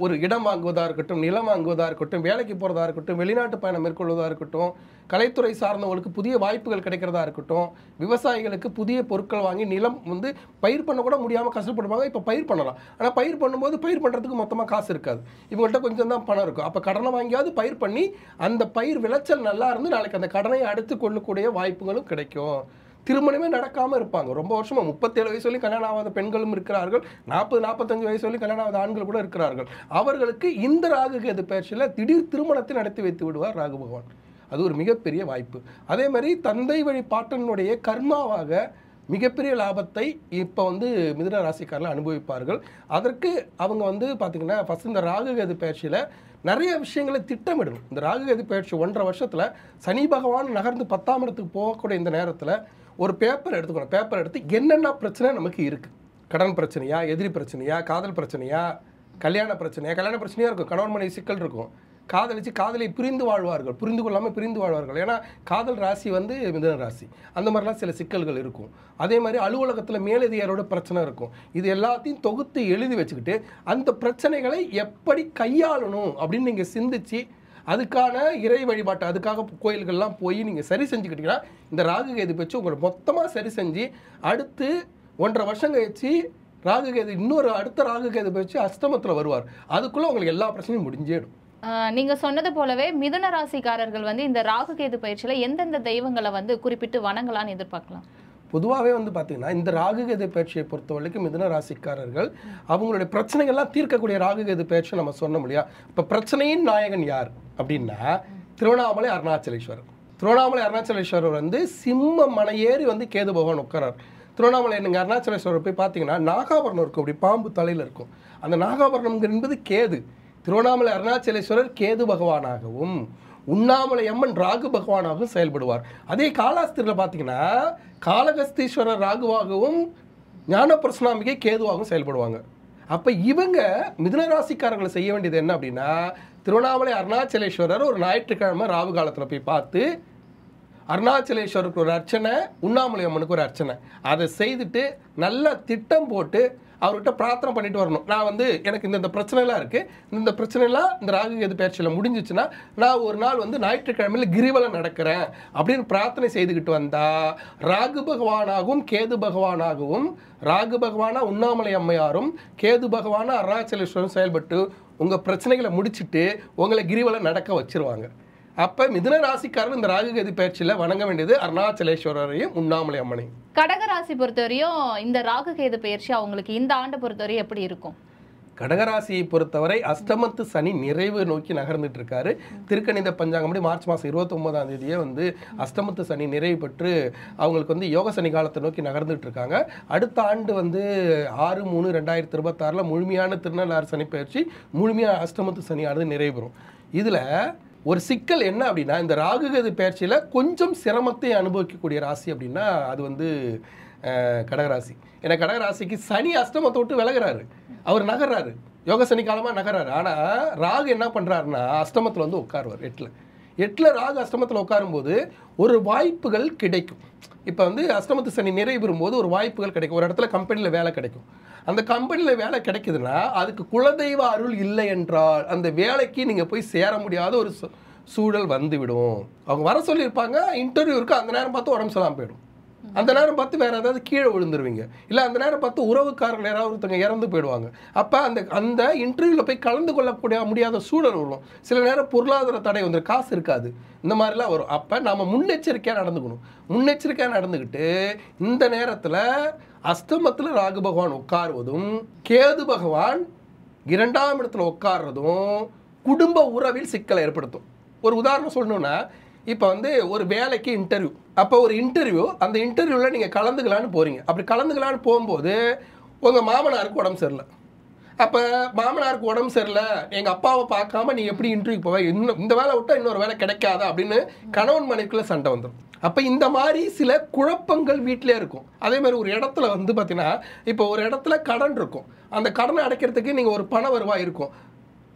ஒரு இடம் வாங்குவதாக இருக்கட்டும், நிலம் வாங்குவதாக இருக்கட்டும், வேலைக்கு போகிறதா இருக்கட்டும், வெளிநாட்டு பயணம் மேற்கொள்வதாக இருக்கட்டும், கலைத்துறை சார்ந்தவங்களுக்கு புதிய வாய்ப்புகள் கிடைக்கிறதா இருக்கட்டும், விவசாயிகளுக்கு புதிய பொருட்கள் வாங்கி நிலம் வந்து பயிர் பண்ண கூட முடியாமல் கஷ்டப்படுவாங்க. இப்போ பயிர் பண்ணலாம். ஆனால் பயிர் பண்ணும்போது பயிர் பண்ணுறதுக்கு மொத்தமாக காசு இருக்காது. இவங்கள்ட்ட கொஞ்சம் தான் பணம் இருக்கும். அப்போ கடனை வாங்கியாவது பயிர் பண்ணி அந்த பயிர் விளைச்சல் நல்லா இருந்து நாளைக்கு அந்த கடனை அடுத்து கொள்ளக்கூடிய வாய்ப்புகளும் கிடைக்கும். திருமணமே நடக்காமல் இருப்பாங்க. ரொம்ப வருஷமாக 37 வயசு வரையும் கல்யாணம் ஆகாத பெண்களும் இருக்கிறார்கள். 40-45 வயசு வரையும் கல்யாணம் ஆகாத ஆண்கள் கூட இருக்கிறார்கள். அவர்களுக்கு இந்த ராகு கேது பயிற்சியில் திடீர் திருமணத்தை நடத்தி வைத்து விடுவார் ராகு பகவான். அது ஒரு மிகப்பெரிய வாய்ப்பு. அதே மாதிரி தந்தை வழி பாட்டனுடைய கர்மாவாக மிகப்பெரிய லாபத்தை இப்போ வந்து மிதுன ராசிக்காரர்கள் அனுபவிப்பார்கள். அதற்கு அவங்க வந்து பார்த்திங்கன்னா ஃபஸ்ட் இந்த ராகு கேது பயிற்சியில் நிறைய விஷயங்களை திட்டமிடணும். இந்த ராகு கேது பயிற்சி 1.5 வருஷத்தில் சனி பகவான் நகர்ந்து 10ஆம் இடத்துக்கு போகக்கூடிய இந்த நேரத்தில் ஒரு பேப்பர் எடுத்துக்கணும். பேப்பர் எடுத்து என்னென்ன பிரச்சனை நமக்கு இருக்குது, கடன் பிரச்சனையா, எதிரி பிரச்சனையா, காதல் பிரச்சனையா, கல்யாண பிரச்சனையா. கல்யாண பிரச்சனையாக இருக்கும், கணவன் மனைவி சிக்கல் இருக்கும், காதலிச்சு காதலை புரிந்து வாழ்வார்கள், புரிந்து கொள்ளாமல் பிரிந்து வாழ்வார்கள். ஏன்னா காதல் ராசி வந்து மிதுன ராசி. அந்த மாதிரிலாம் சில சிக்கல்கள் இருக்கும். அதே மாதிரி அலுவலகத்தில் மேலதிகாரியோட பிரச்சனை இருக்கும். இது எல்லாத்தையும் தொகுத்து எழுதி வச்சுக்கிட்டு அந்த பிரச்சனைகளை எப்படி கையாளணும் அப்படின்னு நீங்கள் சிந்திச்சு அதுக்கான இறை வழிபாட்டு அதுக்காக கோயில்கள்லாம் போய் நீங்கள் சரி செஞ்சுக்கிட்டீங்கன்னா இந்த ராகு கேது பயிற்சி உங்களை மொத்தமாக சரி செஞ்சு அடுத்து 1.5 வருஷம் கழிச்சு ராகு கேது இன்னொரு அடுத்த ராகு கேது பயிற்சி அஷ்டமத்தில் வருவார். அதுக்குள்ளே உங்களுக்கு எல்லா பிரச்சனையும் முடிஞ்சிடும். நீங்க சொன்னது போலவே மிதுன ராசிக்காரர்கள் வந்து இந்த ராகு கேது பயிற்சியில எந்தெந்த தெய்வங்களை வந்து குறிப்பிட்டு வணங்கலான்னு எதிர்பார்க்கலாம்? பொதுவாகவே வந்து பார்த்தீங்கன்னா இந்த ராகு கேது பயிற்சியை பொறுத்த வரைக்கும் மிதுன ராசிக்காரர்கள் அவங்களுடைய பிரச்சனைகள்லாம் தீர்க்கக்கூடிய ராகு கேது பயிற்சி நம்ம சொன்ன முடியாது. இப்போ பிரச்சனையின் நாயகன் யார் அப்படின்னா திருவண்ணாமலை அருணாச்சலேஸ்வரர். திருவண்ணாமலை அருணாச்சலேஸ்வரர் வந்து சிம்ம மலையேறி வந்து கேது பகவான் உட்காரார். திருவண்ணாமலை நீங்கள் அருணாச்சலேஸ்வரர் போய் பார்த்தீங்கன்னா நாகாபரணம் இருக்கும், அப்படி பாம்பு தலையில் இருக்கும். அந்த நாகாபரணம் என்பது கேது. திருவண்ணாமலை அருணாச்சலேஸ்வரர் கேது பகவானாகவும் உண்ணாமலை அம்மன் ராகு பகவானாகவும் செயல்படுவார். அதே காலாஸ்திரியில் பார்த்தீங்கன்னா காளகஸ்தீஸ்வரர் ராகுவாகவும் ஞானபிரசனாம்பிகை கேதுவாகவும் செயல்படுவாங்க. அப்போ இவங்க மிதுன ராசிக்காரர்களை செய்ய வேண்டியது என்ன அப்படின்னா திருவண்ணாமலை அருணாச்சலேஸ்வரர் ஒரு ஞாயிற்றுக்கிழமை ராகு காலத்தில் போய் பார்த்து அருணாச்சலேஸ்வருக்கு ஒரு அர்ச்சனை, உண்ணாமலை அம்மனுக்கு ஒரு அர்ச்சனை, அதை செய்துட்டு நல்ல திட்டம் போட்டு அவர்கிட்ட பிரார்த்தனை பண்ணிட்டு வரணும். நான் வந்து எனக்கு இந்த பிரச்சனைலாம் இருக்குது, இந்த பிரச்சனைலாம் இந்த ராகு கேது பயிற்சியில் முடிஞ்சிச்சுன்னா நான் ஒரு நாள் வந்து ஞாயிற்றுக்கிழமையில் கிரிவலம் நடக்கிறேன் அப்படின்னு பிரார்த்தனை செய்துக்கிட்டு வந்தால் ராகு பகவானாகவும் கேது பகவானாகவும் ராகு பகவானா உண்ணாமலை அம்மையாரும் கேது பகவானா அருணாச்சலேஸ்வரரும் செயல்பட்டு உங்கள் பிரச்சனைகளை முடிச்சுட்டு உங்களை கிரிவலம் நடக்க வச்சிருவாங்க. அப்போ மிதுன ராசிக்காரர் இந்த ராகு கேது பயிற்சியில் வணங்க வேண்டியது அருணாச்சலேஸ்வரரையும் உண்ணாமலை அம்மனையும். கடகராசி பொறுத்தவரையும் இந்த ராகு கேது பயிற்சி அவங்களுக்கு இந்த ஆண்டு பொறுத்தவரையும் எப்படி இருக்கும்? கடகராசியை பொறுத்தவரை அஷ்டமத்து சனி நிறைவு நோக்கி நகர்ந்துட்டு இருக்காரு. திருக்கணித பஞ்சாங்கப்படி மார்ச் மாதம் 29ஆம் தேதியே வந்து அஷ்டமத்து சனி நிறைவு பெற்று அவங்களுக்கு வந்து யோக சனி காலத்தை நோக்கி நகர்ந்துட்டு இருக்காங்க. அடுத்த ஆண்டு வந்து 6/3/2026 முழுமையான திருநள்ளாறு சனி பயிற்சி, முழுமையான அஷ்டமத்து சனியானது நிறைவு பெறும். இதில் ஒரு சிக்கல் என்ன அப்படின்னா இந்த ராகு கேது பயிற்சியில் கொஞ்சம் சிரமத்தை அனுபவிக்கக்கூடிய ராசி அப்படின்னா அது வந்து கடகராசி. ஏன்னா கடகராசிக்கு சனி அஷ்டமத்தை விட்டு விலகிறாரு, அவர் நகர்றாரு, யோக சனி காலமாக நகர்றாரு. ஆனால் ராகு என்ன பண்ணுறாருன்னா அஷ்டமத்தில் வந்து உட்காருவார். எட்டில் ராகு அஷ்டமத்தில் உட்காரும்போது ஒரு வாய்ப்புகள் கிடைக்கும். இப்போ வந்து அஷ்டமத்து சனி நிறைவு பெறும்போது ஒரு வாய்ப்புகள் கிடைக்கும். ஒரு இடத்துல கம்பெனியில் வேலை கிடைக்கும். அந்த கம்பெனியில் வேலை கிடைக்குதுன்னா அதுக்கு குலதெய்வ அருள் இல்லை என்றால் அந்த வேலைக்கு நீங்கள் போய் சேர முடியாத ஒரு சூழல் வந்துவிடும். அவங்க வர சொல்லியிருப்பாங்க, இன்டர்வியூ இருக்குது, அந்த நேரம் பார்த்து உடம்பு சொல்லாமல் போயிடும். அந்த நேரம் பார்த்து வேற ஏதாவது கீழே விழுந்துருவீங்க, இல்லை அந்த நேரம் பார்த்து உறவுக்காரர்கள் யாராவது ஒருத்தங்க இறந்து போயிடுவாங்க. அப்போ அந்த இன்டர்வியூவில் போய் கலந்து கொள்ளக்கூடிய முடியாத சூழல் வரும். சில நேரம் பொருளாதார தடை வந்துடும், காசு இருக்காது, இந்த மாதிரிலாம் வரும். அப்போ நம்ம முன்னெச்சரிக்கையாக நடந்துக்கணும். முன்னெச்சரிக்கையாக நடந்துக்கிட்டு இந்த நேரத்தில் அஸ்தமத்தில் ராகு பகவான் உட்காருவதும் கேது பகவான் 2ஆம் இடத்துல உட்கார்றதும் குடும்ப உறவில் சிக்கலை ஏற்படுத்தும். ஒரு உதாரணம் சொல்லணும்னா, இப்போ ஒரு வேலைக்கு இன்டர்வியூ, அப்போ ஒரு இன்டர்வியூ, அந்த இன்டர்வியூவில் நீங்கள் கலந்துக்கலான்னு போகிறீங்க. அப்படி கலந்துக்கலான்னு போகும்போது உங்கள் மாமனாருக்கு உடம்பு சரியில்லை. அப்போ மாமனாருக்கு உடம்பு சரியில்லை, எங்கள் அப்பாவை பார்க்காம நீ எப்படி இன்டர்வியூ போவ, இன்னும் இந்த வேலை விட்டால் இன்னொரு வேலை கிடைக்காதா அப்படின்னு கணவன் மனைவிக்குள்ளே சண்டை வந்துடும். அப்போ இந்த மாதிரி சில குழப்பங்கள் வீட்டிலே இருக்கும். அதே மாதிரி ஒரு இடத்துல பார்த்தீங்கன்னா, இப்போ ஒரு இடத்துல கடன் இருக்கும், அந்த கடனை அடைக்கிறதுக்கு நீங்கள் ஒரு பண வருவாய் இருக்கும்.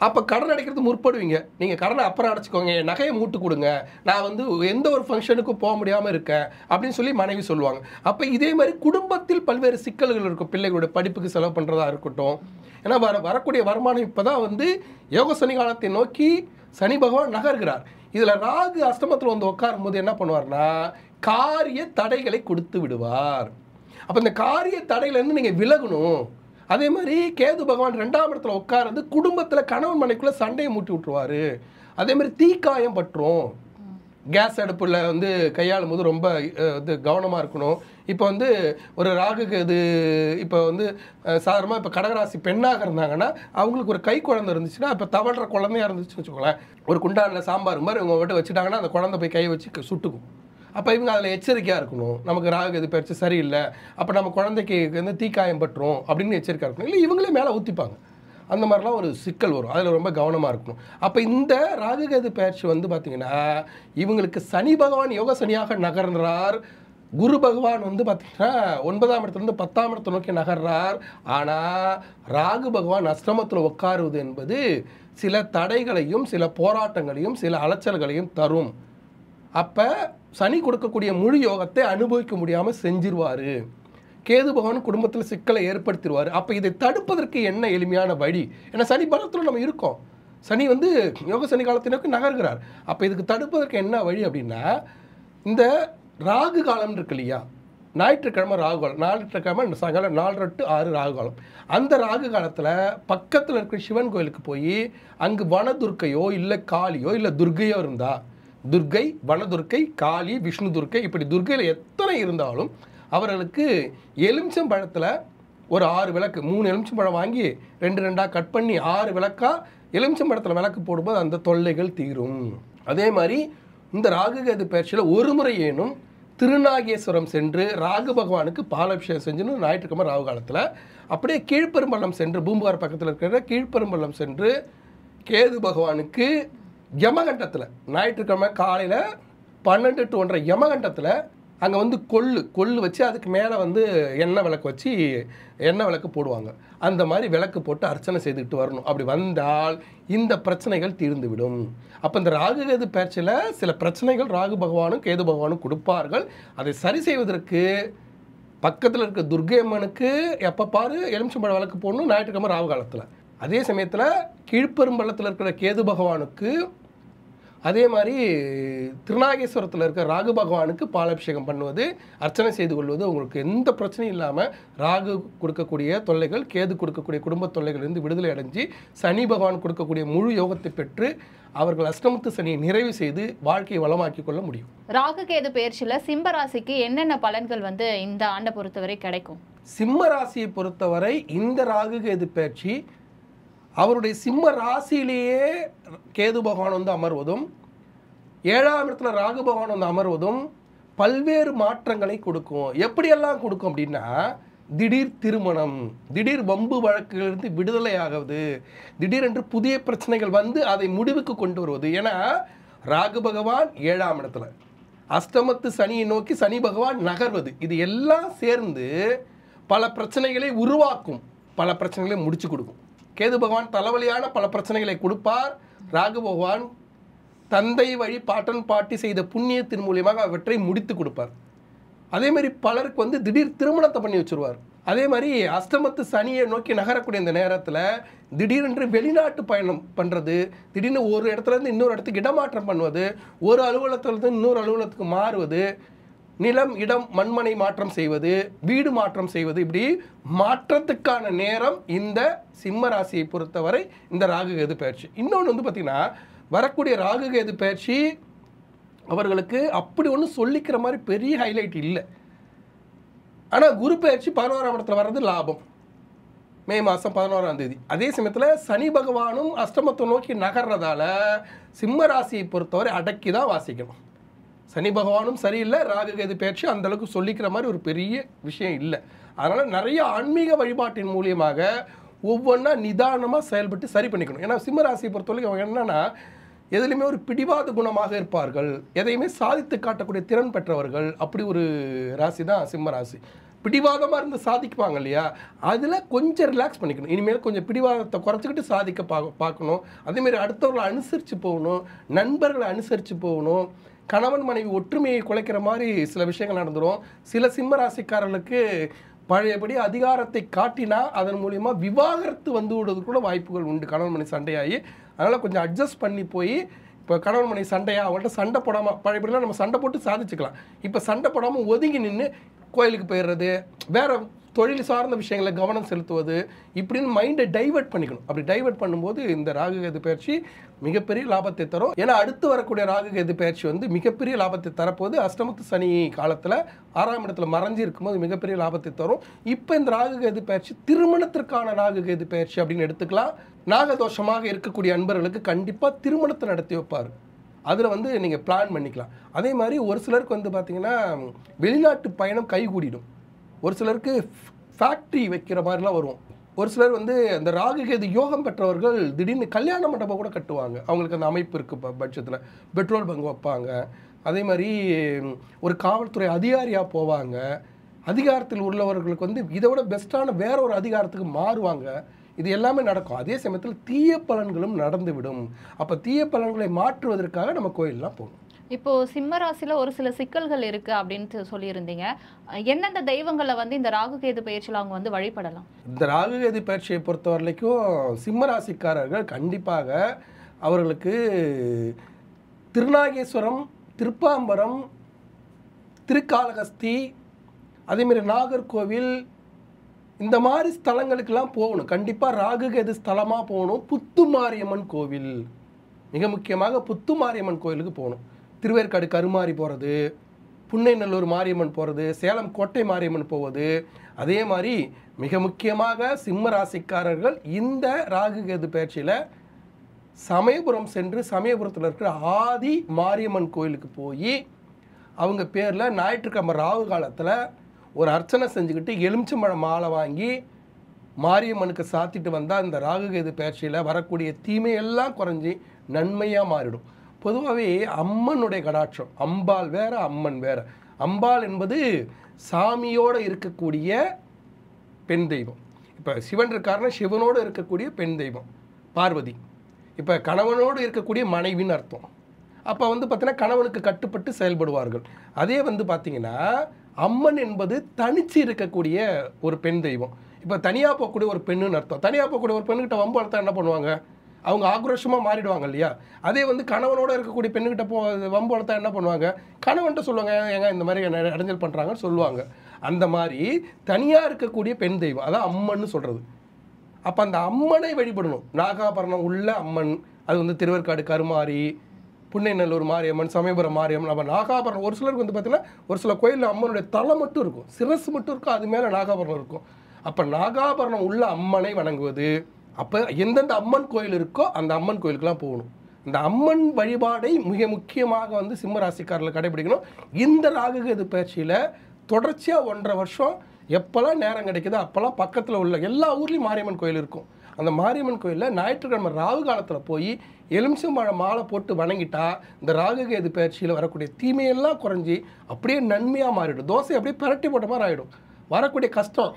அப்போ கடன் அடைக்கிறது முற்படுவீங்க. நீங்கள் கடனை அப்புறம் அடைச்சிக்கோங்க, நகையை மூட்டு கொடுங்க, நான் எந்த ஒரு ஃபங்க்ஷனுக்கும் போக முடியாமல் இருக்கேன் அப்படின்னு சொல்லி மனைவி சொல்லுவாங்க. அப்போ இதே மாதிரி குடும்பத்தில் பல்வேறு சிக்கல்கள் இருக்கும். பிள்ளைகளுடைய படிப்புக்கு செலவு பண்ணுறதா இருக்கட்டும். ஏன்னா வரக்கூடிய வருமானம் இப்போ தான் யோக சனி காலத்தை நோக்கி சனி பகவான் நகர்கிறார். இதில் ராகு அஷ்டமத்தில் உட்காரும் போது என்ன பண்ணுவார்னா, காரிய தடைகளை கொடுத்து விடுவார். அப்போ இந்த காரிய தடையிலேருந்து நீங்கள் விலகணும். அதே மாதிரி கேது பகவான் 2ஆம் இடத்துல உட்கார்றது குடும்பத்தில் கணவன் மனைக்குள்ளே சண்டையை மூட்டி விட்டுருவார். அதே மாதிரி தீக்காயம் பற்றும். கேஸ் அடுப்பில் கையாளும் போது ரொம்ப கவனமாக இருக்கணும். இப்போ ஒரு ராகு கேது இப்போ சாதாரணமாக இப்போ கடகராசி பெண்ணாக இருந்தாங்கன்னா அவங்களுக்கு ஒரு கை குழந்தை இருந்துச்சுன்னா, இப்போ தவழ்கிற குழந்தையாக இருந்துச்சுன்னு வச்சுக்கோங்களேன், ஒரு குண்டானில் சாம்பார் மாதிரி இவங்க மட்டும் வச்சுட்டாங்கன்னா அந்த குழந்தை போய் கை வச்சு சுட்டுக்கும். அப்போ இவங்க அதில் எச்சரிக்கையாக இருக்கணும். நமக்கு ராகு எது பயிற்சி சரியில்லை, அப்போ நம்ம குழந்தைக்கு தீக்காயம் பற்றும் அப்படின்னு எச்சரிக்கையாக இருக்கணும். இல்லை இவங்களே மேலே ஊற்றிப்பாங்க. அந்த மாதிரிலாம் ஒரு சிக்கல் வரும். அதில் ரொம்ப கவனமாக இருக்கணும். அப்போ இந்த ராகு கேது பயிற்சி பார்த்திங்கன்னா இவங்களுக்கு சனி பகவான் யோக சனியாக நகர்றார். குரு பகவான் பார்த்திங்கன்னா 9ஆம் இடத்துலேருந்து 10ஆம் இடத்தை நோக்கி நகர்றார். ஆனால் ராகு பகவான் அஷ்டமத்தில் உட்காருவது என்பது சில தடைகளையும் சில போராட்டங்களையும் சில அலைச்சல்களையும் தரும். அப்போ சனி கொடுக்கக்கூடிய முழு யோகத்தை அனுபவிக்க முடியாமல் செஞ்சிருவார். கேது பகவான் குடும்பத்தில் சிக்கலை ஏற்படுத்திடுவார். அப்போ இதை தடுப்பதற்கு என்ன எளிமையான வழி? ஏன்னா சனி பலத்தில் நம்ம இருக்கோம். சனி யோக சனி காலத்தினருக்கு நகர்கிறார். அப்போ இதுக்கு தடுப்பதற்கு என்ன வழி அப்படின்னா, இந்த ராகு காலம் இருக்கு இல்லையா, ஞாயிற்றுக்கிழமை ராகு காலம், ஞாயிற்றுக்கிழமை சாயங்காலம் 4 to 6 ராகு காலம். அந்த ராகு காலத்தில் பக்கத்தில் இருக்கிற சிவன் கோயிலுக்கு போய் அங்கு வனதுர்க்கையோ இல்லை காளியோ இல்லை துர்க்கையோ இருந்தால், துர்க்கை, வனதுர்க்கை, காளி, விஷ்ணு துர்க்கை, இப்படி துர்க்கையில் எத்தனை இருந்தாலும் அவர்களுக்கு எலுமிச்சம்பழத்தில் ஒரு 6 விளக்கு, 3 எலுமிச்சம்பழம் வாங்கி 2 கட் பண்ணி 6 விளக்கா எலுமிச்சம்பழத்தில் விளக்கு போடும்போது அந்த தொல்லைகள் தீரும். அதே மாதிரி இந்த ராகு கேது பயிற்சியில் ஒரு முறையேனும் திருநாகேஸ்வரம் சென்று ராகு பகவானுக்கு பாலாபிஷேகம் செஞ்சுன்னு ஞாயிற்றுக்கிழமை ராகு காலத்தில், அப்படியே கீழ்பெரும்பள்ளம் சென்று பூம்புகார் பக்கத்தில் இருக்கிற கீழ்பெரும்பள்ளம் சென்று கேது பகவானுக்கு யமகண்டத்தில் ஞாயிற்றுக்கிழமை காலையில் 12 to 1:30 யமகண்டத்தில் அங்கே கொள்ளு வச்சு அதுக்கு மேலே எண்ணெய் விளக்கு வச்சு எண்ணெய் விளக்கு போடுவாங்க. அந்த மாதிரி விளக்கு போட்டு அர்ச்சனை செய்துக்கிட்டு வரணும். அப்படி வந்தால் இந்த பிரச்சனைகள் தீர்ந்துவிடும். அப்போ இந்த ராகு கேது பயிற்சியில் சில பிரச்சனைகள் ராகு பகவானும் கேது பகவானும் கொடுப்பார்கள். அதை சரி செய்வதற்கு பக்கத்தில் இருக்க துர்க்கை அம்மனுக்கு எப்போ பாரு எலுமிச்சம்பழம் விளக்கு போடணும் ஞாயிற்றுக்கிழமை ராகு காலத்தில். அதே சமயத்தில் கீழ்பெரும்பள்ளத்தில் இருக்கிற கேது பகவானுக்கு, அதே மாதிரி திருநாகேஸ்வரத்தில் இருக்க ராகு பகவானுக்கு பாலாபிஷேகம் பண்ணுவது, அர்ச்சனை செய்து கொள்வது உங்களுக்கு எந்த பிரச்சனையும் இல்லாமல் ராகு கொடுக்கக்கூடிய தொல்லைகள், கேது கொடுக்கக்கூடிய குடும்ப தொல்லைகளிலிருந்து விடுதலை அடைஞ்சு சனி பகவான் கொடுக்கக்கூடிய முழு யோகத்தை பெற்று அவர்கள் அஷ்டமத்து சனியை நிறைவு செய்து வாழ்க்கையை வளமாக்கி கொள்ள முடியும். ராகு கேது பயிற்சியில் சிம்ம ராசிக்கு என்னென்ன பலன்கள் இந்த ஆண்டை பொறுத்தவரை கிடைக்கும்? சிம்ம ராசியை பொறுத்தவரை இந்த ராகு கேது பயிற்சி அவருடைய சிம்ம ராசியிலேயே கேது பகவான் அமர்வதும் 7ஆம் இடத்துல ராகு பகவான் அமர்வதும் பல்வேறு மாற்றங்களை கொடுக்கும். எப்படியெல்லாம் கொடுக்கும் அப்படின்னா, திடீர் திருமணம், திடீர் வம்பு வழக்குகளிலிருந்து விடுதலை ஆகுவது, திடீரென்று புதிய பிரச்சனைகள் அதை முடிவுக்கு கொண்டு வருவது. ஏன்னா ராகு பகவான் 7ஆம் இடத்துல, அஷ்டமத்து சனியை நோக்கி சனி பகவான் நகர்வது, இது எல்லாம் சேர்ந்து பல பிரச்சனைகளை உருவாக்கும், பல பிரச்சனைகளை முடிச்சு கொடுக்கும். கேது பகவான் தலைவலியான பல பிரச்சனைகளை கொடுப்பார். ராகு பகவான் தந்தை வழி பாட்டன் பாட்டி செய்த புண்ணியத்தின் மூலியமாக அவற்றை முடித்து கொடுப்பார். அதே மாதிரி பலருக்கு திடீர் திருமணத்தை பண்ணி வச்சுருவார். அதே மாதிரி அஷ்டமத்து சனியை நோக்கி நகரக்கூடிய இந்த நேரத்தில் திடீரென்று வெளிநாட்டு பயணம் பண்ணுறது, திடீர்னு ஒரு இடத்துலேருந்து இன்னொரு இடத்துக்கு இடமாற்றம் பண்ணுவது, ஒரு அலுவலகத்துலேருந்து இன்னொரு அலுவலகத்துக்கு மாறுவது, நிலம் இடம் மண்மனை மாற்றம் செய்வது, வீடு மாற்றம் செய்வது, இப்படி மாற்றத்துக்கான நேரம் இந்த சிம்ம ராசியை பொறுத்தவரை இந்த ராகு கேது பயிற்சி. இன்னொன்று வந்து பார்த்திங்கன்னா வரக்கூடிய ராகு கேது பயிற்சி அவர்களுக்கு அப்படி ஒன்றும் சொல்லிக்கிற மாதிரி பெரிய ஹைலைட் இல்லை. ஆனால் குரு பயிற்சி 11ஆம் இடத்துல வர்றது லாபம், மே மாதம் 11ஆம் தேதி. அதே சமயத்தில் சனி பகவானும் அஷ்டமத்தை நோக்கி நகர்றதால சிம்ம ராசியை பொறுத்தவரை அடக்கி தான் வாசிக்கணும். சனி பகவானும் சரியில்லை, ராகு கேது பயிற்சி அந்தளவுக்கு சொல்லிக்கிற மாதிரி ஒரு பெரிய விஷயம் இல்லை. அதனால் நிறைய ஆன்மீக வழிபாட்டின் மூலியமாக ஒவ்வொன்றா நிதானமாக செயல்பட்டு சரி பண்ணிக்கணும். ஏன்னா சிம்ம ராசியை பொறுத்தவரைக்கும் அவங்க என்னென்னா எதுலையுமே ஒரு பிடிவாத குணமாக இருப்பார்கள், எதையுமே சாதித்து காட்டக்கூடிய திறன் பெற்றவர்கள். அப்படி ஒரு ராசி தான் சிம்ம ராசி. பிடிவாதமாக இருந்து சாதிக்குவாங்க இல்லையா, அதில் கொஞ்சம் ரிலாக்ஸ் பண்ணிக்கணும். இனிமேல் கொஞ்சம் பிடிவாதத்தை குறைச்சிக்கிட்டு சாதிக்க பார்க்கணும். அதேமாரி அடுத்தவர்களை அனுசரித்து போகணும், நண்பர்களை அனுசரித்து போகணும். கணவன் மனைவி ஒற்றுமையை குலைக்கிற மாதிரி சில விஷயங்கள் நடந்துடும். சில சிம்ம ராசிக்காரர்களுக்கு பழையபடி அதிகாரத்தை காட்டினா அதன் மூலிமா விவாகரத்து வந்து விடுறது கூட வாய்ப்புகள் உண்டு, கணவன் மனைவி சண்டையாகி. அதனால் கொஞ்சம் அட்ஜஸ்ட் பண்ணி போய், இப்போ கணவன் மனைவி சண்டையா அவங்கள்ட்ட சண்டை போடாமல், பழையபடிலாம் நம்ம சண்டை போட்டு சாதிச்சுக்கலாம். இப்போ சண்டை போடாமல் ஒதுங்கி நின்று கோயிலுக்கு போயிடுறது, வேறு தொழில் சார்ந்த விஷயங்களை கவனம் செலுத்துவது, இப்படின்னு மைண்டை டைவெர்ட் பண்ணிக்கணும். அப்படி டைவெர்ட் பண்ணும்போது இந்த ராகு கேது பயிற்சி மிகப்பெரிய லாபத்தை தரும். ஏன்னா அடுத்து வரக்கூடிய ராகு கேது பயிற்சி வந்து மிகப்பெரிய லாபத்தை தரப்போது. அஷ்டமத்து சனி காலத்தில் 6ஆம் இடத்துல மறைஞ்சி இருக்கும்போது மிகப்பெரிய லாபத்தை தரும். இப்போ இந்த ராகு கேது பயிற்சி திருமணத்திற்கான ராகு கேது பயிற்சி அப்படின்னு எடுத்துக்கலாம். நாகதோஷமாக இருக்கக்கூடிய அன்பர்களுக்கு கண்டிப்பாக திருமணத்தை நடத்தி வைப்பார். அதில் வந்து நீங்கள் பிளான் பண்ணிக்கலாம். அதே மாதிரி ஒரு சிலருக்கு வந்து பார்த்திங்கன்னா வெளிநாட்டு பயணம் கைகூடிடும். ஒரு சிலருக்கு ஃபேக்ட்ரி வைக்கிற மாதிரிலாம் வரும். ஒரு சிலர் வந்து அந்த ராகு கேது யோகம் பெற்றவர்கள் திடீர்னு கல்யாண மண்டபம் கூட கட்டுவாங்க. அவங்களுக்கு அந்த அமைப்பு இருக்குது பட்சத்தில். பெட்ரோல் பங்க் வைப்பாங்க. அதே மாதிரி ஒரு காவல்துறை அதிகாரியாக போவாங்க. அதிகாரத்தில் உள்ளவர்களுக்கு வந்து இதை விட பெஸ்ட்டான வேற ஒரு அதிகாரத்துக்கு மாறுவாங்க. இது எல்லாமே நடக்கும். அதே சமயத்தில் தீய பலன்களும் நடந்துவிடும். அப்போ தீய பலன்களை மாற்றுவதற்காக நம்ம கோயிலெலாம் போகணும். இப்போ சிம்ம ராசியில ஒரு சில சிக்கல்கள் இருக்கு அப்படின்ட்டு சொல்லியிருந்தீங்க. எந்தெந்த தெய்வங்களை வந்து இந்த ராகு கேது பயிற்சியில் அவங்க வந்து வழிபடலாம்? இந்த ராகு கேது பயிற்சியை பொறுத்த வரைக்கும் சிம்ம ராசிக்காரர்கள் கண்டிப்பாக அவர்களுக்கு திருநாகேஸ்வரம், திருப்பாம்பரம், திருக்காளஹஸ்தி, அதேமாரி நாகர்கோவில், இந்த மாதிரி ஸ்தலங்களுக்கெல்லாம் போகணும். கண்டிப்பாக ராகு கேது ஸ்தலமாக போகணும். புத்துமாரியம்மன் கோவில், மிக முக்கியமாக புத்துமாரியம்மன் கோவிலுக்கு போகணும். திருவேற்காடு கருமாரி போகிறது, புன்னைநல்லூர் மாரியம்மன் போகிறது, சேலம் கோட்டை மாரியம்மன் போவது. அதே மாதிரி மிக முக்கியமாக சிம்ம ராசிக்காரர்கள் இந்த ராகு கேது பயிற்சியில் சமயபுரம் சென்று சமயபுரத்தில் இருக்கிற ஆதி மாரியம்மன் கோயிலுக்கு போய் அவங்க பேரில் ஞாயிற்றுக்கிழமை ராகு காலத்தில் ஒரு அர்ச்சனை செஞ்சுக்கிட்டு எலுமிச்சம்பழம் மாலை வாங்கி மாரியம்மனுக்கு சாத்திட்டு வந்தால் இந்த ராகு கேது பயிற்சியில் வரக்கூடிய தீமையெல்லாம் குறைஞ்சி நன்மையாக மாறிடும். பொதுவாகவே அம்மனுடைய கடாட்சம், அம்பாள் வேற அம்மன் வேற. அம்பாள் என்பது சாமியோடு இருக்கக்கூடிய பெண் தெய்வம். இப்போ சிவன் இருக்காருன்னா சிவனோடு இருக்கக்கூடிய பெண் தெய்வம் பார்வதி. இப்போ கணவனோடு இருக்கக்கூடிய மனைவின்னு அர்த்தம். அப்போ வந்து பார்த்தீங்கன்னா கணவனுக்கு கட்டுப்பட்டு செயல்படுவார்கள். அதே வந்து பார்த்திங்கன்னா அம்மன் என்பது தனிச்சு இருக்கக்கூடிய ஒரு பெண் தெய்வம். இப்போ தனியாக போகக்கூடிய ஒரு பெண்ணுன்னு அர்த்தம். தனியாக போகக்கூடிய ஒரு பெண்ணுக்கிட்ட வம்பு வளர்த்தா என்ன பண்ணுவாங்க? அவங்க ஆக்ரோஷமாக மாறிடுவாங்க இல்லையா? அதே வந்து கணவனோடு இருக்கக்கூடிய பெண்ணுக்கிட்ட வம்பு வளர்த்தா என்ன பண்ணுவாங்க? கணவன்கிட்ட சொல்லுவாங்க, ஏங்க இந்த மாதிரி இடைஞ்சல் பண்ணுறாங்கன்னு சொல்லுவாங்க. அந்த மாதிரி தனியாக இருக்கக்கூடிய பெண் தெய்வம், அதான் அம்மன்னு சொல்கிறது. அப்போ அந்த அம்மனை வழிபடணும். நாகாபரணம் உள்ள அம்மன், அது வந்து திருவேற்காடு கருமாரி, புன்னைநல்லூர் மாரியம்மன், சமயபுரம் மாரியம்மன். நம்ம நாகாபரணம் ஒரு சிலருக்கு வந்து பார்த்தீங்கன்னா ஒரு சில கோயிலில் அம்மனுடைய தலை மட்டும் இருக்கும், சிரசு மட்டும் இருக்கும், அது மேலே நாகாபரணம் இருக்கும். அப்போ நாகாபரணம் உள்ள அம்மனை வணங்குவது. அப்போ எந்தெந்த அம்மன் கோயில் இருக்கோ அந்த அம்மன் கோயிலுக்கெல்லாம் போகணும். இந்த அம்மன் வழிபாடை மிக முக்கியமாக வந்து சிம்ம ராசிக்காரர்கள் கடைபிடிக்கணும். இந்த ராகு கேது பயிற்சியில் தொடர்ச்சியாக 1.5 வருஷம் எப்போல்லாம் நேரம் கிடைக்குதோ அப்போல்லாம் பக்கத்தில் உள்ள எல்லா ஊர்லேயும் மாரியம்மன் கோயில் இருக்கும். அந்த மாரியம்மன் கோயிலில் ஞாயிற்றுக்கிழமை ராகு காலத்தில் போய் எலுமிச்சம்பழம் மாலை போட்டு வணங்கிட்டா இந்த ராகு கேது பயிற்சியில் வரக்கூடிய தீமையெல்லாம் குறைஞ்சி அப்படியே நன்மையாக மாறிடும். தோசை அப்படியே பிரட்டி போட்ட மாதிரி ஆகிடும். வரக்கூடிய கஷ்டம்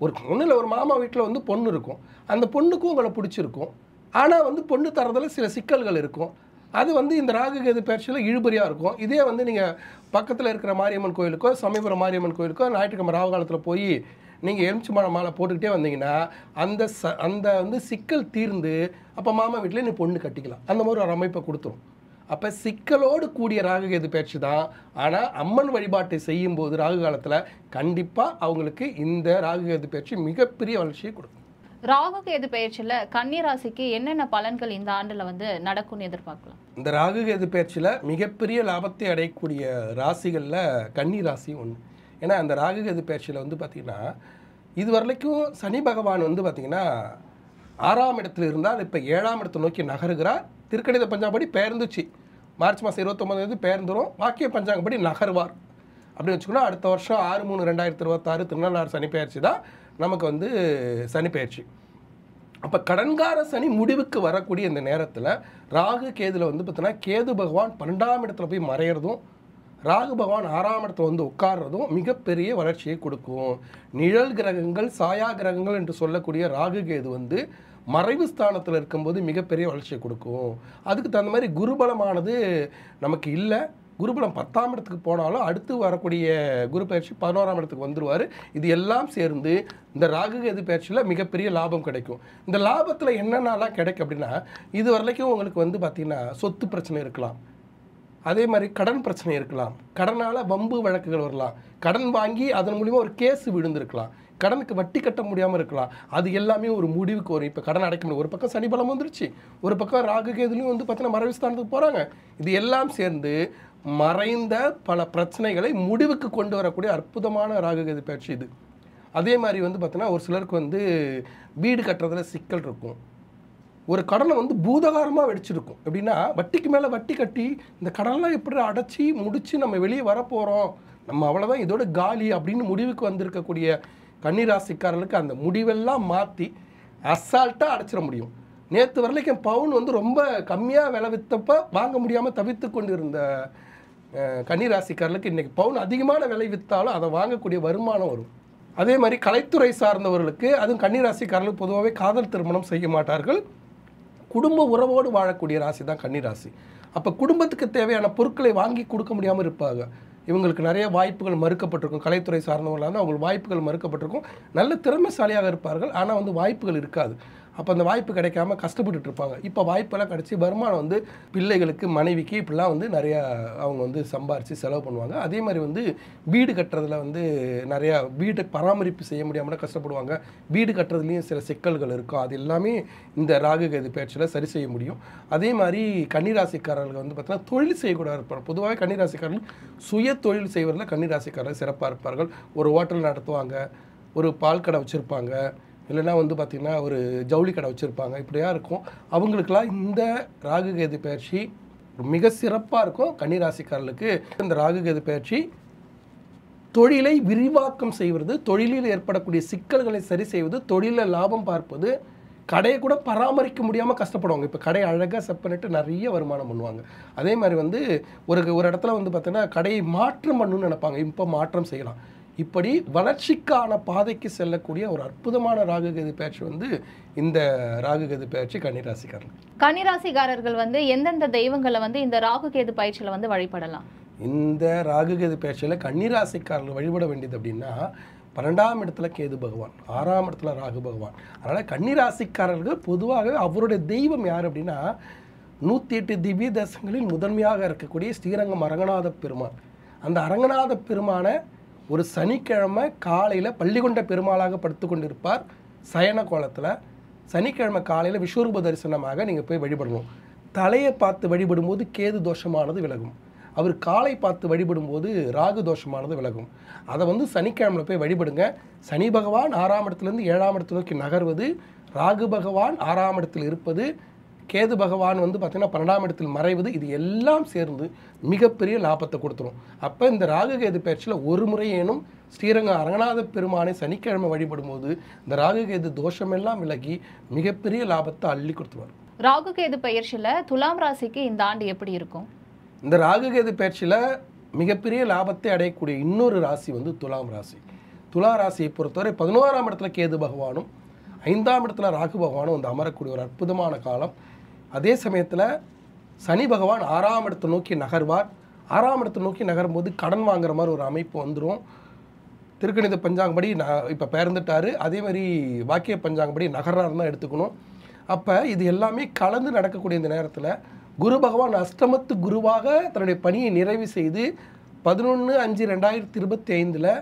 ஒன்றும் இல்லை, ஒரு மாமா வீட்டில் வந்து பொண்ணு இருக்கும், அந்த பொண்ணுக்கும் உங்களை பிடிச்சிருக்கும், ஆனால் வந்து பொண்ணு தரதில் சில சிக்கல்கள் இருக்கும். அது வந்து இந்த ராகு கேது பயிற்சியில் இழுபறியாக இருக்கும். இதே வந்து நீங்கள் பக்கத்தில் இருக்கிற மாரியம்மன் கோயிலுக்கோ சமயபுரம் மாரியம்மன் கோயிலுக்கோ ஞாயிற்றுக்கிழமை ராகு காலத்தில் போய் நீங்கள் எலுமிச்சம்பழம் மாலை போட்டுக்கிட்டே வந்தீங்கன்னா அந்த வந்து சிக்கல் தீர்ந்து அப்போ மாமா வீட்டில் நீ பொண்ணு கட்டிக்கலாம். அந்த மாதிரி ஒரு அமைப்பை கொடுத்துரும். அப்போ சிக்கலோடு கூடிய ராகுகேது பயிற்சி தான். ஆனால் அம்மன் வழிபாட்டை செய்யும்போது ராகு காலத்தில் கண்டிப்பாக அவங்களுக்கு இந்த ராகுகேது பயிற்சி மிகப்பெரிய வளர்ச்சியை கொடுக்கும். ராகுகேது பயிற்சியில் கன்னி ராசிக்கு என்னென்ன பலன்கள் இந்த ஆண்டில் வந்து நடக்கும்னு எதிர்பார்க்கலாம்? இந்த ராகுகேது பயிற்சியில் மிகப்பெரிய லாபத்தை அடையக்கூடிய ராசிகளில் கன்னி ராசி ஒன்று. ஏன்னா அந்த ராகுகேது பயிற்சியில் வந்து பார்த்திங்கன்னா இது வரைக்கும் சனி பகவான் வந்து பார்த்திங்கன்னா 6ஆம் இடத்துல இருந்தால் இப்போ 7ஆம் இடத்தை நோக்கி நகருகிறார். திருக்கணித பஞ்சாங்கப்படி பெயர்ந்துச்சு, மார்ச் மாதம் 29 பெயர்ந்துடும். வாக்கிய பஞ்சாங்கப்படி நகர்வார் அப்படின்னு வச்சுக்கணும். அடுத்த வருஷம் 6/3/2026 திருநள்ளாறு சனி பயிற்சி தான் நமக்கு வந்து சனி பயிற்சி. அப்போ கடன்கார சனி முடிவுக்கு வரக்கூடிய இந்த நேரத்தில் ராகு கேதுல வந்து பார்த்தீங்கன்னா கேது பகவான் 12ஆம் இடத்துல போய் மறையிறதும் ராகு பகவான் 6ஆம் இடத்துல வந்து உட்கார்றதும் மிகப்பெரிய வளர்ச்சியை கொடுக்கும். நிழல் கிரகங்கள் சாயா கிரகங்கள் என்று சொல்லக்கூடிய ராகு கேது வந்து மறைவு ஸ்தானத்தில் இருக்கும்போது மிகப்பெரிய வளர்ச்சியை கொடுக்கும். அதுக்கு தகுந்த மாதிரி குருபலமானது நமக்கு இல்லை. குருபலம் 10ஆம் இடத்துக்கு போனாலும் அடுத்து வரக்கூடிய குரு பயிற்சி 11ஆம் இடத்துக்கு வந்துடுவார். இது எல்லாம் சேர்ந்து இந்த ராகுகேது பயிற்சியில் மிகப்பெரிய லாபம் கிடைக்கும். இந்த லாபத்தில் என்னென்னலாம் கிடைக்கும் அப்படின்னா இது வரைக்கும் உங்களுக்கு வந்து பார்த்திங்கன்னா சொத்து பிரச்சனை இருக்கலாம், அதே மாதிரி கடன் பிரச்சனை இருக்கலாம், கடனால் வம்பு வழக்குகள் வரலாம், கடன் வாங்கி அதன் மூலிமா ஒரு கேஸ் விழுந்திருக்கலாம், கடனுக்கு வட்டி கட்ட முடியாமல் இருக்கலாம். அது எல்லாமே ஒரு முடிவுக்கு வரும். இப்போ கடன் அடைக்க முடியும். ஒரு பக்கம் சனி பலம் வந்துருச்சு, ஒரு பக்கம் ராகு கேதுலையும் வந்து பார்த்தீங்கன்னா மறைவு ஸ்தானத்துக்கு போகிறாங்க. இது எல்லாம் சேர்ந்து மறைந்த பல பிரச்சனைகளை முடிவுக்கு கொண்டு வரக்கூடிய அற்புதமான ராகுகேது பயிற்சி இது. அதே மாதிரி வந்து பார்த்தீங்கன்னா ஒரு சிலருக்கு வந்து வீடு கட்டுறதுல சிக்கல் இருக்கும். ஒரு கடனை வந்து பூதகாரமாக வெடிச்சிருக்கும். எப்படின்னா வட்டிக்கு மேலே வட்டி கட்டி இந்த கடனெலாம் எப்படி அடைச்சி முடித்து நம்ம வெளியே வரப்போகிறோம், நம்ம அவ்வளோதான் இதோட காலி அப்படின்னு முடிவுக்கு வந்திருக்கக்கூடிய கன்னிராசிக்காரர்களுக்கு அந்த முடிவெல்லாம் மாற்றி அசால்ட்டாக அடைச்சிட முடியும். நேற்று வரலைக்கும் பவுன் வந்து ரொம்ப கம்மியாக விலை விற்றப்போ வாங்க முடியாமல் தவித்து கொண்டு இருந்த கன்னிராசிக்காரர்களுக்கு இன்றைக்கி பவுன் அதிகமான விலை விற்றாலும் அதை வாங்கக்கூடிய வருமானம் வரும். அதே மாதிரி கலைத்துறை சார்ந்தவர்களுக்கு, அதுவும் கன்னிராசிக்காரர்களுக்கு பொதுவாகவே காதல் திருமணம் செய்ய மாட்டார்கள். குடும்ப உறவோடு வாழக்கூடிய ராசி தான் கன்னிராசி. அப்போ குடும்பத்துக்கு தேவையான பொருட்களை வாங்கி கொடுக்க முடியாமல் இருப்பாங்க. இவங்களுக்கு நிறைய வாய்ப்புகள் மறுக்கப்பட்டிருக்கும். கலைத்துறை சார்ந்தவர்களாக தான் அவங்களுக்கு வாய்ப்புகள் மறுக்கப்பட்டிருக்கும். நல்ல திறமைசாலியாக இருப்பார்கள், ஆனால் வந்து வாய்ப்புகள் இருக்காது. அப்போ அந்த வாய்ப்பு கிடைக்காம கஷ்டப்பட்டுட்டு இருப்பாங்க. இப்போ வாய்ப்பெல்லாம் கிடச்சி வருமானம் வந்து பிள்ளைகளுக்கு மனைவிக்கு இப்படிலாம் வந்து நிறையா அவங்க வந்து சம்பாரித்து செலவு பண்ணுவாங்க. அதே மாதிரி வந்து வீடு கட்டுறதுல வந்து நிறையா வீட்டை பராமரிப்பு செய்ய முடியாமல் கஷ்டப்படுவாங்க. வீடு கட்டுறதுலேயும் சில சிக்கல்கள் இருக்கும். அது எல்லாமே இந்த ராகுகேது பயிற்சியில் சரி செய்ய முடியும். அதே மாதிரி கன்னிராசிக்காரர்கள் வந்து பார்த்தீங்கன்னா தொழில் செய்யக்கூடாது இருப்பாங்க. பொதுவாக கன்னிராசிக்காரர்கள் சுய தொழில் செய்வதில் கன்னிராசிக்காரர்கள் சிறப்பாக இருப்பார்கள். ஒரு ஹோட்டல் நடத்துவாங்க, ஒரு பால் கடை வச்சுருப்பாங்க, இல்லைன்னா வந்து பார்த்திங்கன்னா ஒரு ஜவுளி கடை வச்சுருப்பாங்க. இப்படியா இருக்கும். அவங்களுக்கெல்லாம் இந்த ராகுகேது பயிற்சி மிக சிறப்பாக இருக்கும். கன்னிராசிக்காரர்களுக்கு இந்த ராகுகேது பயிற்சி தொழிலை விரிவாக்கம் செய்வது, தொழிலில் ஏற்படக்கூடிய சிக்கல்களை சரி செய்வது, தொழிலில் லாபம் பார்ப்பது, கடையை கூட பராமரிக்க முடியாமல் கஷ்டப்படுவாங்க. இப்போ கடையை அழகாக செட் பண்ணிட்டு நிறைய வருமானம் பண்ணுவாங்க. அதே மாதிரி வந்து ஒரு இடத்துல வந்து பார்த்திங்கன்னா கடையை மாற்றம் பண்ணணும்னு நினைப்பாங்க. இப்போ மாற்றம் செய்யலாம். இப்படி வளர்ச்சிக்கான பாதைக்கு செல்லக்கூடிய ஒரு அற்புதமான ராகுகேது பயிற்சி வந்து இந்த ராகுகேது பயிற்சி கன்னிராசிக்காரர்கள். கன்னிராசிக்காரர்கள் வந்து எந்தெந்த தெய்வங்களை வந்து இந்த ராகுகேது பயிற்சியில் வந்து வழிபடலாம்? இந்த ராகுகேது பயிற்சியில் கன்னிராசிக்காரர்கள் வழிபட வேண்டியது அப்படின்னா 12ஆம் இடத்துல கேது பகவான், 6ஆம் இடத்துல ராகு பகவான். அதனால் கன்னிராசிக்காரர்கள் பொதுவாகவே அவருடைய தெய்வம் யார் அப்படின்னா 108 திவ்ய தேசங்களில் முதன்மையாக இருக்கக்கூடிய ஸ்ரீரங்கம் அரங்கநாத பெருமாள். அந்த அரங்கநாத பெருமானை ஒரு சனிக்கிழமை காலையில் பள்ளிகொண்ட பெருமாளாக படுத்து கொண்டிருப்பார் சயன கோலத்தில். சனிக்கிழமை காலையில் விஸ்வரூப தரிசனமாக நீங்கள் போய் வழிபடணும். தலையை பார்த்து வழிபடும்போது கேது தோஷமானது விலகும். அவர் காலை பார்த்து வழிபடும்போது ராகு தோஷமானது விலகும். அதை வந்து சனிக்கிழமையில் போய் வழிபடுங்க. சனி பகவான் 6ஆம் இடத்துலேருந்து 7ஆம் இடத்துல நோக்கி நகர்வது, ராகு பகவான் 6ஆம் இடத்தில் இருப்பது, கேது பகவான் வந்து பார்த்திங்கன்னா 12ஆம் இடத்தில் மறைவது, இது எல்லாம் சேர்ந்து மிகப்பெரிய லாபத்தை கொடுத்துரும். அப்போ இந்த ராகுகேது பயிற்சியில் ஒரு முறையேனும் ஸ்ரீரங்க அரங்கநாத பெருமானை சனிக்கிழமை வழிபடும்போது இந்த ராகுகேது தோஷமெல்லாம் விலகி மிகப்பெரிய லாபத்தை அள்ளி கொடுத்துருவார். ராகுகேது பயிற்சியில் துலாம் ராசிக்கு இந்த ஆண்டு எப்படி இருக்கும்? இந்த ராகுகேது பயிற்சியில் மிகப்பெரிய லாபத்தை அடையக்கூடிய இன்னொரு ராசி வந்து துலாம் ராசி. துலா ராசியை பொறுத்தவரை 11ஆம் இடத்துல கேது பகவானும் 5ஆம் இடத்துல ராகு பகவானும் வந்து அமரக்கூடிய ஒரு அற்புதமான காலம். அதே சமயத்தில் சனி பகவான் 6ஆம் இடத்தை நோக்கி நகர்வார். 6ஆம் இடத்தை நோக்கி நகரும்போது கடன் வாங்குற மாதிரி ஒரு அமைப்பு வந்துடும். திருக்கணித பஞ்சாங்கப்படி இப்போ பிறந்துட்டார். அதே மாதிரி வாக்கிய பஞ்சாங்கப்படி நகர்றாருன்னு தான் எடுத்துக்கணும். அப்போ இது எல்லாமே கலந்து நடக்கக்கூடிய இந்த நேரத்தில் குரு பகவான் அஷ்டமத்து குருவாக தன்னுடைய பணியை நிறைவு செய்து 11/5/2025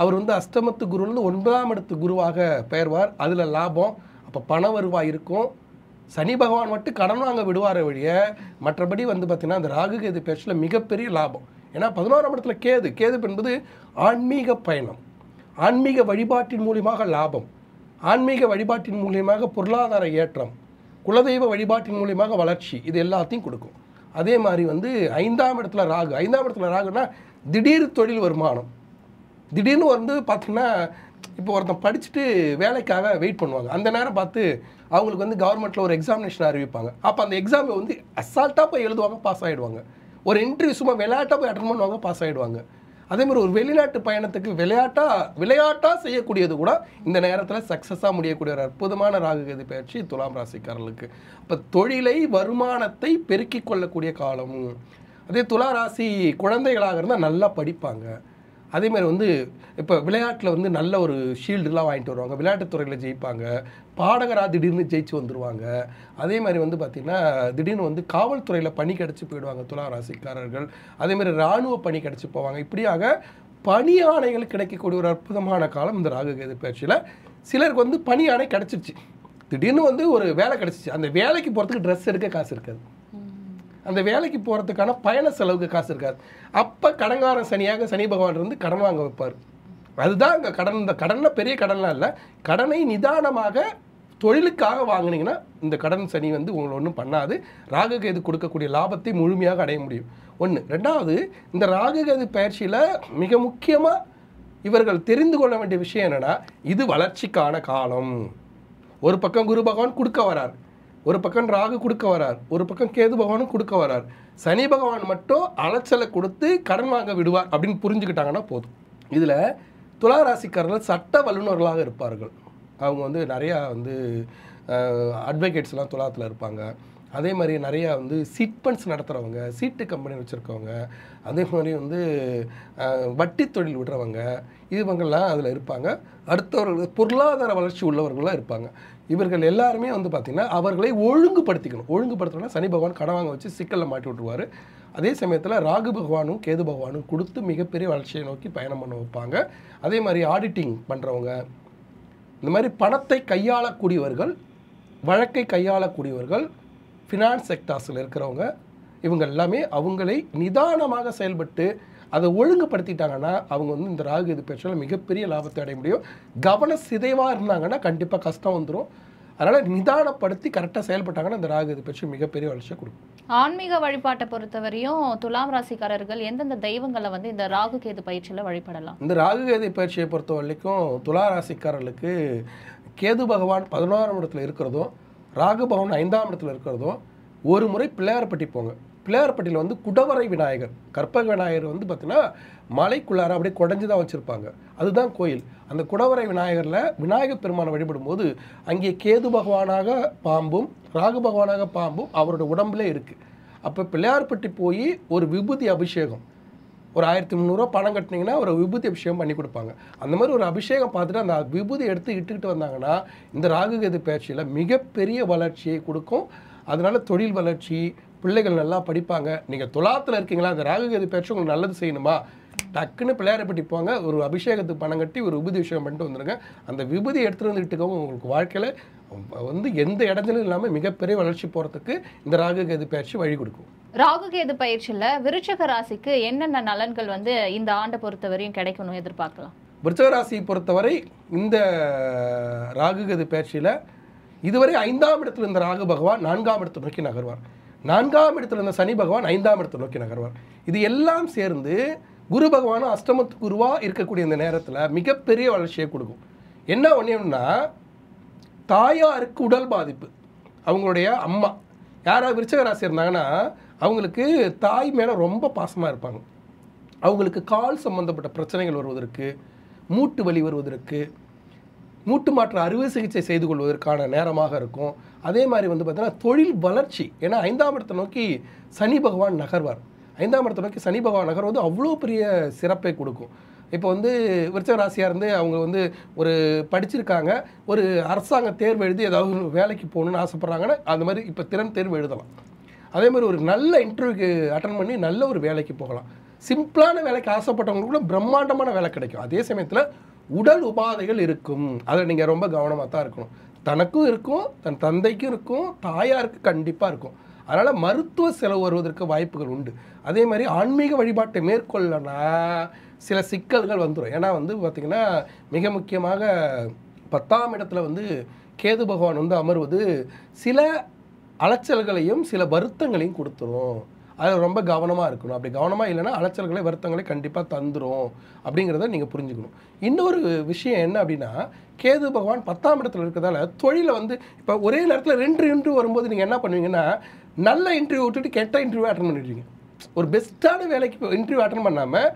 அவர் வந்து அஷ்டமத்து குருவிலிருந்து 9ஆம் இடத்து குருவாக பெயர்வார். அதில் லாபம். அப்போ பண வருவாய் இருக்கும். சனி பகவான் மட்டும் கடன் வாங்க விடுவார வழிய மற்றபடி வந்து பார்த்திங்கன்னா அந்த ராகு கேது பேச்சில் மிகப்பெரிய லாபம். ஏன்னா 11ஆம் இடத்துல கேது என்பது ஆன்மீக பயணம், ஆன்மீக வழிபாட்டின் மூலியமாக லாபம், ஆன்மீக வழிபாட்டின் மூலியமாக பொருளாதார ஏற்றம், குலதெய்வ வழிபாட்டின் மூலியமாக வளர்ச்சி, இது எல்லாத்தையும் கொடுக்கும். அதே மாதிரி வந்து 5ஆம் இடத்துல ராகுனா திடீர் தொழில் வருமானம். திடீர்னு வந்து பார்த்திங்கன்னா இப்போ ஒருத்தன் படிச்சுட்டு வேலைக்காக வெயிட் பண்ணுவாங்க. அந்த நேரம் பார்த்து அவங்களுக்கு வந்து கவர்மெண்ட்டில் ஒரு எக்ஸாமினேஷன் அறிவிப்பாங்க. அப்போ அந்த எக்ஸாமை வந்து அசால்ட்டாக போய் எழுதுவாங்க, பாஸ் ஆகிடுவாங்க. ஒரு இன்டர்வியூ சும்மா விளையாட்டாக போய் அட்டன் பண்ணுவாங்க, பாஸ் ஆகிடுவாங்க. அதேமாதிரி ஒரு வெளிநாட்டு பயணத்துக்கு விளையாட்டாக செய்யக்கூடியது கூட இந்த நேரத்தில் சக்ஸஸாக முடியக்கூடிய ஒரு அற்புதமான ராகு கேது பயிற்சி துலாம் ராசிக்காரர்களுக்கு. அப்போ தொழிலை வருமானத்தை பெருக்கிக் கொள்ளக்கூடிய காலம். அதே துலா ராசி குழந்தைகளாக இருந்தால் நல்லா படிப்பாங்க. அதேமாதிரி வந்து இப்போ விளையாட்டில் வந்து நல்ல ஒரு ஷீல்டுலாம் வாங்கிட்டு வருவாங்க, விளையாட்டுத்துறையில் ஜெயிப்பாங்க, பாடகராக திடீர்னு ஜெயிச்சு வந்துடுவாங்க. அதே மாதிரி வந்து பார்த்திங்கன்னா திடீர்னு வந்து காவல்துறையில் பணி கிடச்சி போயிடுவாங்க துலா ராசிக்காரர்கள். அதேமாதிரி இராணுவ பணி கிடச்சி போவாங்க. இப்படியாக பணி ஆணைகள் கிடைக்கக்கூடிய ஒரு அற்புதமான காலம் இந்த ராகு கேது பயிற்சியில். சிலருக்கு வந்து பணி ஆணை கிடச்சிருச்சு, திடீர்னு வந்து ஒரு வேலை கிடச்சிச்சு, அந்த வேலைக்கு போகிறதுக்கு ட்ரெஸ் எடுக்க காசு இருக்காது, அந்த வேலைக்கு போகிறதுக்கான பயண செலவுக்கு காசு இருக்காது. அப்போ கடங்காரன் சனியாக சனி பகவான் இருந்து கடன் வாங்க வைப்பார். அதுதான் அங்கே கடன். இந்த கடனில் பெரிய கடன்லாம் இல்லை, கடனை நிதானமாக தொழிலுக்காக வாங்கினீங்கன்னா இந்த கடன் சனி வந்து உங்களை ஒன்றும் பண்ணாது. ராகு கேது கொடுக்கக்கூடிய லாபத்தை முழுமையாக அடைய முடியும். ஒன்று. ரெண்டாவது, இந்த ராகு கேது பயிற்சியில் மிக முக்கியமாக இவர்கள் தெரிந்து கொள்ள வேண்டிய விஷயம் என்னென்னா, இது வளர்ச்சிக்கான காலம். ஒரு பக்கம் குரு பகவான் கொடுக்க வரார், ஒரு பக்கம் ராகு கொடுக்க வரார், ஒரு பக்கம் கேது பகவானும் கொடுக்க வரார். சனி பகவான் மட்டும் அலைச்சலை கொடுத்து கடன் வாங்க விடுவார் அப்படின்னு புரிஞ்சுக்கிட்டாங்கன்னா போதும். இதில் துலா ராசிக்காரர்கள் சட்ட வல்லுநர்களாக இருப்பார்கள். அவங்க வந்து நிறையா வந்து அட்வொகேட்ஸ்லாம் துலாத்தில் இருப்பாங்க. அதே மாதிரி நிறையா வந்து சிட் ஃபண்ட்ஸ் நடத்துகிறவங்க, சீட்டு கம்பெனி வச்சுருக்கவங்க, அதே மாதிரி வந்து வட்டி தொழில் விடுறவங்க, இவங்கெல்லாம் அதில் இருப்பாங்க. அடுத்தவர்கள் பொருளாதார வளர்ச்சி உள்ளவர்களாக இருப்பாங்க. இவர்கள் எல்லாருமே வந்து பார்த்திங்கன்னா அவர்களை ஒழுங்குபடுத்தணும்னா சனி பகவான் கடன் வாங்க வச்சு சிக்கலில் மாட்டி விட்டுருவார். அதே சமயத்தில் ராகு பகவானும் கேது பகவானும் கொடுத்து மிகப்பெரிய வளர்ச்சியை நோக்கி பயணம் பண்ண வைப்பாங்க. அதே மாதிரி ஆடிட்டிங் பண்ணுறவங்க, இந்த மாதிரி பணத்தை கையாளக்கூடியவர்கள், வழக்கை கையாளக்கூடியவர்கள், ஃபினான்ஸ் செக்டார்ஸில் இருக்கிறவங்க, இவங்க எல்லாமே அவங்களை நிதானமாக செயல்பட்டு அதை ஒழுங்குபடுத்திட்டாங்கன்னா அவங்க வந்து இந்த ராகு கேது பயிற்சியில் மிகப்பெரிய லாபத்தை அடைய முடியும். கவன சிதைவாக இருந்தாங்கன்னா கண்டிப்பாக கஷ்டம் வந்துடும். அதனால் நிதானப்படுத்தி கரெக்டாக செயல்பட்டாங்கன்னா இந்த ராகு கேது பயிற்சி மிகப்பெரிய வளர்ச்சியை கொடுக்கும். ஆன்மீக வழிபாட்டை பொறுத்தவரையும் துலாம் ராசிக்காரர்கள் எந்தெந்த தெய்வங்களை வந்து இந்த ராகு கேது பயிற்சியில் வழிபடலாம்? இந்த ராகு கேது பயிற்சியை பொறுத்த வரைக்கும் துலா ராசிக்காரர்களுக்கு கேது பகவான் 11ஆம் இடத்துல இருக்கிறதும் ராகு பகவான் 5ஆம் இடத்துல இருக்கிறதும் ஒரு முறை பிள்ளையார்பட்டி போங்க. பிள்ளையார்பட்டியில் வந்து குடவரை விநாயகர், கற்பக விநாயகர் வந்து பார்த்திங்கன்னா மலைக்குள்ளார அப்படியே குடஞ்சி தான் வச்சுருப்பாங்க, அதுதான் கோயில். அந்த குடவரை விநாயகரில் விநாயகர் பெருமானை வழிபடும் போது அங்கே கேது பகவானாக பாம்பும் ராகு பகவானாக பாம்பும் அவரோட உடம்புலே இருக்குது. அப்போ பிள்ளையார்பட்டி போய் ஒரு விபூதி அபிஷேகம், ஒரு 1300 பணம் கட்டினீங்கன்னா ஒரு விபூதி அபிஷேகம் பண்ணி கொடுப்பாங்க. அந்த மாதிரி ஒரு அபிஷேகம் பார்த்துட்டு அந்த விபூதி எடுத்து இட்டுக்கிட்டு வந்தாங்கன்னா இந்த ராகு கேது பயிற்சியில் மிகப்பெரிய வளர்ச்சியை கொடுக்கும். அதனால தொழில் வளர்ச்சி, பிள்ளைகள் நல்லா படிப்பாங்க. நீங்கள் துலாத்தில் இருக்கீங்களா, அந்த ராகு கேது பயிற்சி உங்களுக்கு நல்லது செய்யணுமா, டக்குன்னு பிள்ளையார்பட்டி போங்க, ஒரு அபிஷேகத்துக்கு பணம் கட்டி ஒரு விபூதி விஷயம் பண்ணிட்டு வந்துடுங்க. அந்த விபூதி எடுத்துகிட்டு வந்துட்டுக்கோங்க. உங்களுக்கு வாழ்க்கையில் வந்து எந்த இடத்துலையும் இல்லாமல் மிகப்பெரிய வளர்ச்சி போகிறதுக்கு இந்த ராகு கேது பயிற்சி வழி கொடுக்கும். ராகு கேது பயிற்சியில் விருச்சிக ராசிக்கு என்னென்ன நலன்கள் வந்து இந்த ஆண்டை பொறுத்தவரையும் கிடைக்கணும் எதிர்பார்க்கலாம்? விருச்சிக ராசியை பொறுத்தவரை இந்த ராகு கேது பயிற்சியில் இதுவரை 5ஆம் இடத்துல இருந்த ராகு பகவான் 4ஆம் இடத்தை நோக்கி நகர்வார், 4ஆம் இடத்துல இருந்த சனி பகவான் 5ஆம் இடத்தை நோக்கி நகர்வார். இது எல்லாம் சேர்ந்து குரு பகவானும் அஷ்டமத்து குருவாக இருக்கக்கூடிய இந்த நேரத்தில் மிகப்பெரிய வளர்ச்சியை கொடுக்கும். என்ன ஒன்றுன்னா, தாயாருக்கு உடல் பாதிப்பு, அவங்களுடைய அம்மா யாராவது விருச்சிக ராசி இருந்தாங்கன்னா அவங்களுக்கு தாய் மேலே ரொம்ப பாசமாக இருப்பாங்க. அவங்களுக்கு கால் சம்பந்தப்பட்ட பிரச்சனைகள் வருவதற்கு, மூட்டு வலி வருவதற்கு, மூட்டு மாற்று அறுவை சிகிச்சை செய்து கொள்வதற்கான நேரமாக இருக்கும். அதே மாதிரி வந்து பார்த்தீங்கன்னா தொழில் வளர்ச்சி, ஏன்னா 5ஆம் இடத்தை நோக்கி சனி பகவான் நகர்வார். 5ஆம் இடத்தை நோக்கி சனி பகவான் நகர்வது அவ்வளோ பெரிய சிறப்பை கொடுக்கும். இப்போ வந்து விருச்சிக ராசியாக இருந்து அவங்க வந்து ஒரு படிச்சிருக்காங்க, ஒரு அரசாங்க தேர்வு எழுதி ஏதாவது வேலைக்கு போகணுன்னு ஆசைப்பட்றாங்கன்னா அந்த மாதிரி இப்போ திறன் தேர்வு எழுதலாம். அதே மாதிரி ஒரு நல்ல இன்டர்வியூக்கு அட்டன் பண்ணி நல்ல ஒரு வேலைக்கு போகலாம். சிம்பிளான வேலைக்கு ஆசைப்பட்டவங்களுக்கு கூட பிரம்மாண்டமான வேலை கிடைக்கும். அதே சமயத்தில் உடல் உபாதைகள் இருக்கும். அதில் நீங்கள் ரொம்ப கவனமாக தான் இருக்கணும். தனக்கும் இருக்கும், தன் தந்தைக்கும் இருக்கும், தாயாருக்கு கண்டிப்பாக இருக்கும். அதனால் மருத்துவ செலவு வருவதற்கு வாய்ப்புகள் உண்டு. அதே மாதிரி ஆன்மீக வழிபாட்டை மேற்கொள்ளனா சில சிக்கல்கள் வந்துடும். ஏன்னா வந்து பார்த்திங்கன்னா மிக முக்கியமாக 10ஆம் இடத்துல வந்து கேது பகவான் வந்து அமர்வது சில அலைச்சல்களையும் சில வருத்தங்களையும் கொடுத்துரும். அதில் ரொம்ப கவனமாக இருக்கணும். அப்படி கவனமாக இல்லைன்னா அலைச்சல்களை வருத்தங்களை கண்டிப்பாக தந்துடும் அப்படிங்கிறத நீங்கள் புரிஞ்சுக்கணும். இன்னொரு விஷயம் என்ன அப்படின்னா, கேது பகவான் 10ஆம் இடத்துல இருக்கிறதால தொழிலை வந்து இப்போ ஒரே நேரத்தில் 2 இன்டர்வியூ வரும்போது நீங்கள் என்ன பண்ணுவீங்கன்னா, நல்ல இன்டர்வியூ விட்டுட்டு கெட்ட இன்டர்வியூ அட்டன் பண்ணிடுவீங்க. ஒரு பெஸ்ட்டான வேலைக்கு இன்டர்வியூ அட்டன் பண்ணாமல்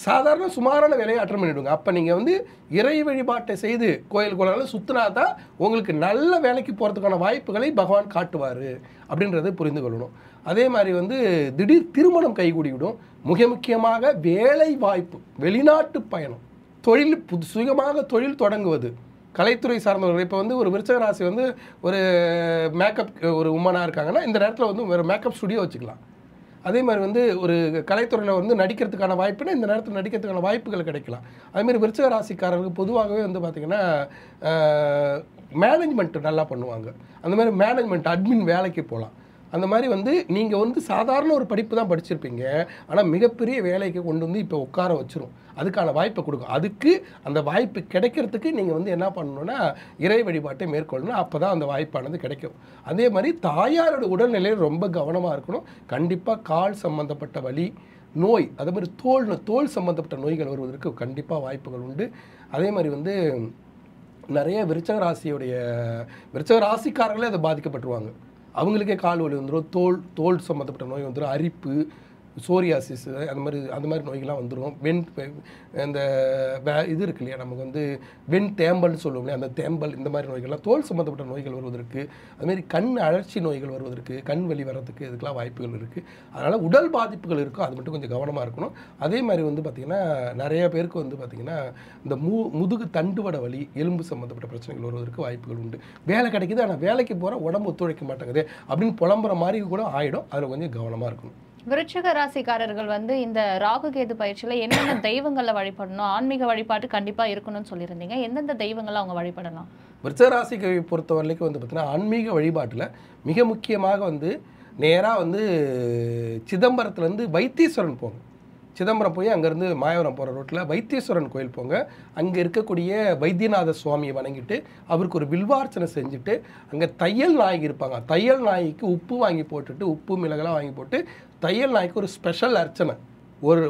சாதாரண சுமாரான வேலையை அட்டன் பண்ணிவிடுங்க. அப்போ நீங்கள் வந்து இறை வழிபாட்டை செய்து கோயில் கோயில்களை சுற்றினா தான் உங்களுக்கு நல்ல வேலைக்கு போகிறதுக்கான வாய்ப்புகளை பகவான் காட்டுவார் அப்படின்றத புரிந்து கொள்ளணும். அதே மாதிரி வந்து திடீர் திருமணம் கைகூடிவிடும். மிக முக்கியமாக வேலை வாய்ப்பு, வெளிநாட்டு பயணம், தொழில் சுயமாக தொழில் தொடங்குவது, கலைத்துறை சார்ந்தவர்கள். இப்போ வந்து ஒரு விருச்சிக ராசி வந்து ஒரு மேக்கப் ஒரு உமனாக இருக்காங்கன்னா இந்த நேரத்தில் வந்து ஒரு மேக்கப் ஸ்டுடியோ வச்சுக்கலாம். அதே மாதிரி வந்து ஒரு கலைத்துறையில் வந்து நடிக்கிறதுக்கான வாய்ப்புனா இந்த நேரத்தில் நடிக்கிறதுக்கான வாய்ப்புகள் கிடைக்கலாம். அதேமாதிரி விருச்சிக ராசிக்காரர்களுக்கு பொதுவாகவே வந்து பார்த்திங்கன்னா மேனேஜ்மெண்ட் நல்லா பண்ணுவாங்க. அந்த மாதிரி மேனேஜ்மெண்ட் அட்மின் வேலைக்கு போகலாம். அந்த மாதிரி வந்து நீங்கள் வந்து சாதாரண ஒரு படிப்பு தான் படிச்சிருப்பீங்க, ஆனால் மிகப்பெரிய வேலைக்கு கொண்டு வந்து இப்போ உட்கார வச்சிரும். அதுக்கான வாய்ப்பை கொடுக்கும். அதுக்கு அந்த வாய்ப்பு கிடைக்கிறதுக்கு நீங்கள் வந்து என்ன பண்ணணுன்னா இறை வழிபாட்டை மேற்கொள்ளணும். அப்போ தான் அந்த வாய்ப்பானது கிடைக்கும். அதே மாதிரி தாயாரோட உடல்நிலையில் ரொம்ப கவனமாக இருக்கணும். கண்டிப்பாக கால் சம்மந்தப்பட்ட வலி, நோய், அதே மாதிரி தோல் சம்மந்தப்பட்ட நோய்கள் வருவதற்கு கண்டிப்பாக வாய்ப்புகள் உண்டு. அதே மாதிரி வந்து நிறைய விருச்சிக ராசிக்காரர்களே அதை பாதிக்கப்பட்டுருவாங்க. அவங்களுக்கே கால் வலி வந்துடும், தோல் சம்மந்தப்பட்ட நோய் வந்துடும், அரிப்பு, சோரியாசிஸ், அந்த மாதிரி நோய்கள்லாம் வந்துடும். இந்த இது இருக்கு இல்லையா, நமக்கு வந்து தேம்பல்னு சொல்லுவோம் இல்லையா, அந்த தேம்பல், இந்த மாதிரி நோய்கள்லாம் தோல் சம்மந்தப்பட்ட நோய்கள் வருவதற்கு, அதுமாரி கண் அழற்சி நோய்கள் வருவதற்கு, கண் வலி வர்றதுக்கு இதுக்கெல்லாம் வாய்ப்புகள் இருக்குது. அதனால் உடல் பாதிப்புகள் இருக்கும், அது மட்டும் கொஞ்சம் கவனமாக இருக்கணும். அதே மாதிரி வந்து பார்த்திங்கன்னா நிறைய பேருக்கு வந்து பார்த்திங்கன்னா இந்த முதுகு தண்டுவட வலி, எலும்பு சம்மந்தப்பட்ட பிரச்சனைகள் வருவதற்கு வாய்ப்புகள் உண்டு. வேலை கிடைக்குது, ஆனால் வேலைக்கு போகிற உடம்பு ஒத்துழைக்க மாட்டேங்குது அப்படின்னு புலம்புற மாதிரி கூட ஆகிடும். அதில் கொஞ்சம் கவனமாக இருக்கணும். விருச்சிக ராசிக்காரர்கள் வந்து இந்த ராகு கேது பயிற்சியில் என்னென்ன தெய்வங்களை வழிபடணும், ஆன்மீக வழிபாட்டு கண்டிப்பாக இருக்கணும்னு சொல்லியிருந்தீங்க. எந்தெந்த தெய்வங்களை அவங்க வழிபடலாம்? விருச்சிக ராசிக்கு பொறுத்த வரைக்கும் வந்து பார்த்தீங்கன்னா ஆன்மீக வழிபாட்டில் மிக முக்கியமாக வந்து நேராக வந்து சிதம்பரத்துலேருந்து வைத்தீஸ்வரன் போங்க. சிதம்பரம் போய் அங்கேருந்து மாயவரம் போகிற ரோட்டில் வைத்தீஸ்வரன் கோயில் போங்க. அங்கே இருக்கக்கூடிய வைத்தியநாத சுவாமியை வணங்கிட்டு அவருக்கு ஒரு வில்வார்ச்சனை செஞ்சுட்டு அங்கே தையல் நாயகி இருப்பாங்க. தையல் நாய்க்கு உப்பு வாங்கி போட்டுட்டு, உப்பு மிளகெல்லாம் வாங்கி போட்டு தையல் நாய்க்கு ஒரு ஸ்பெஷல் அர்ச்சனை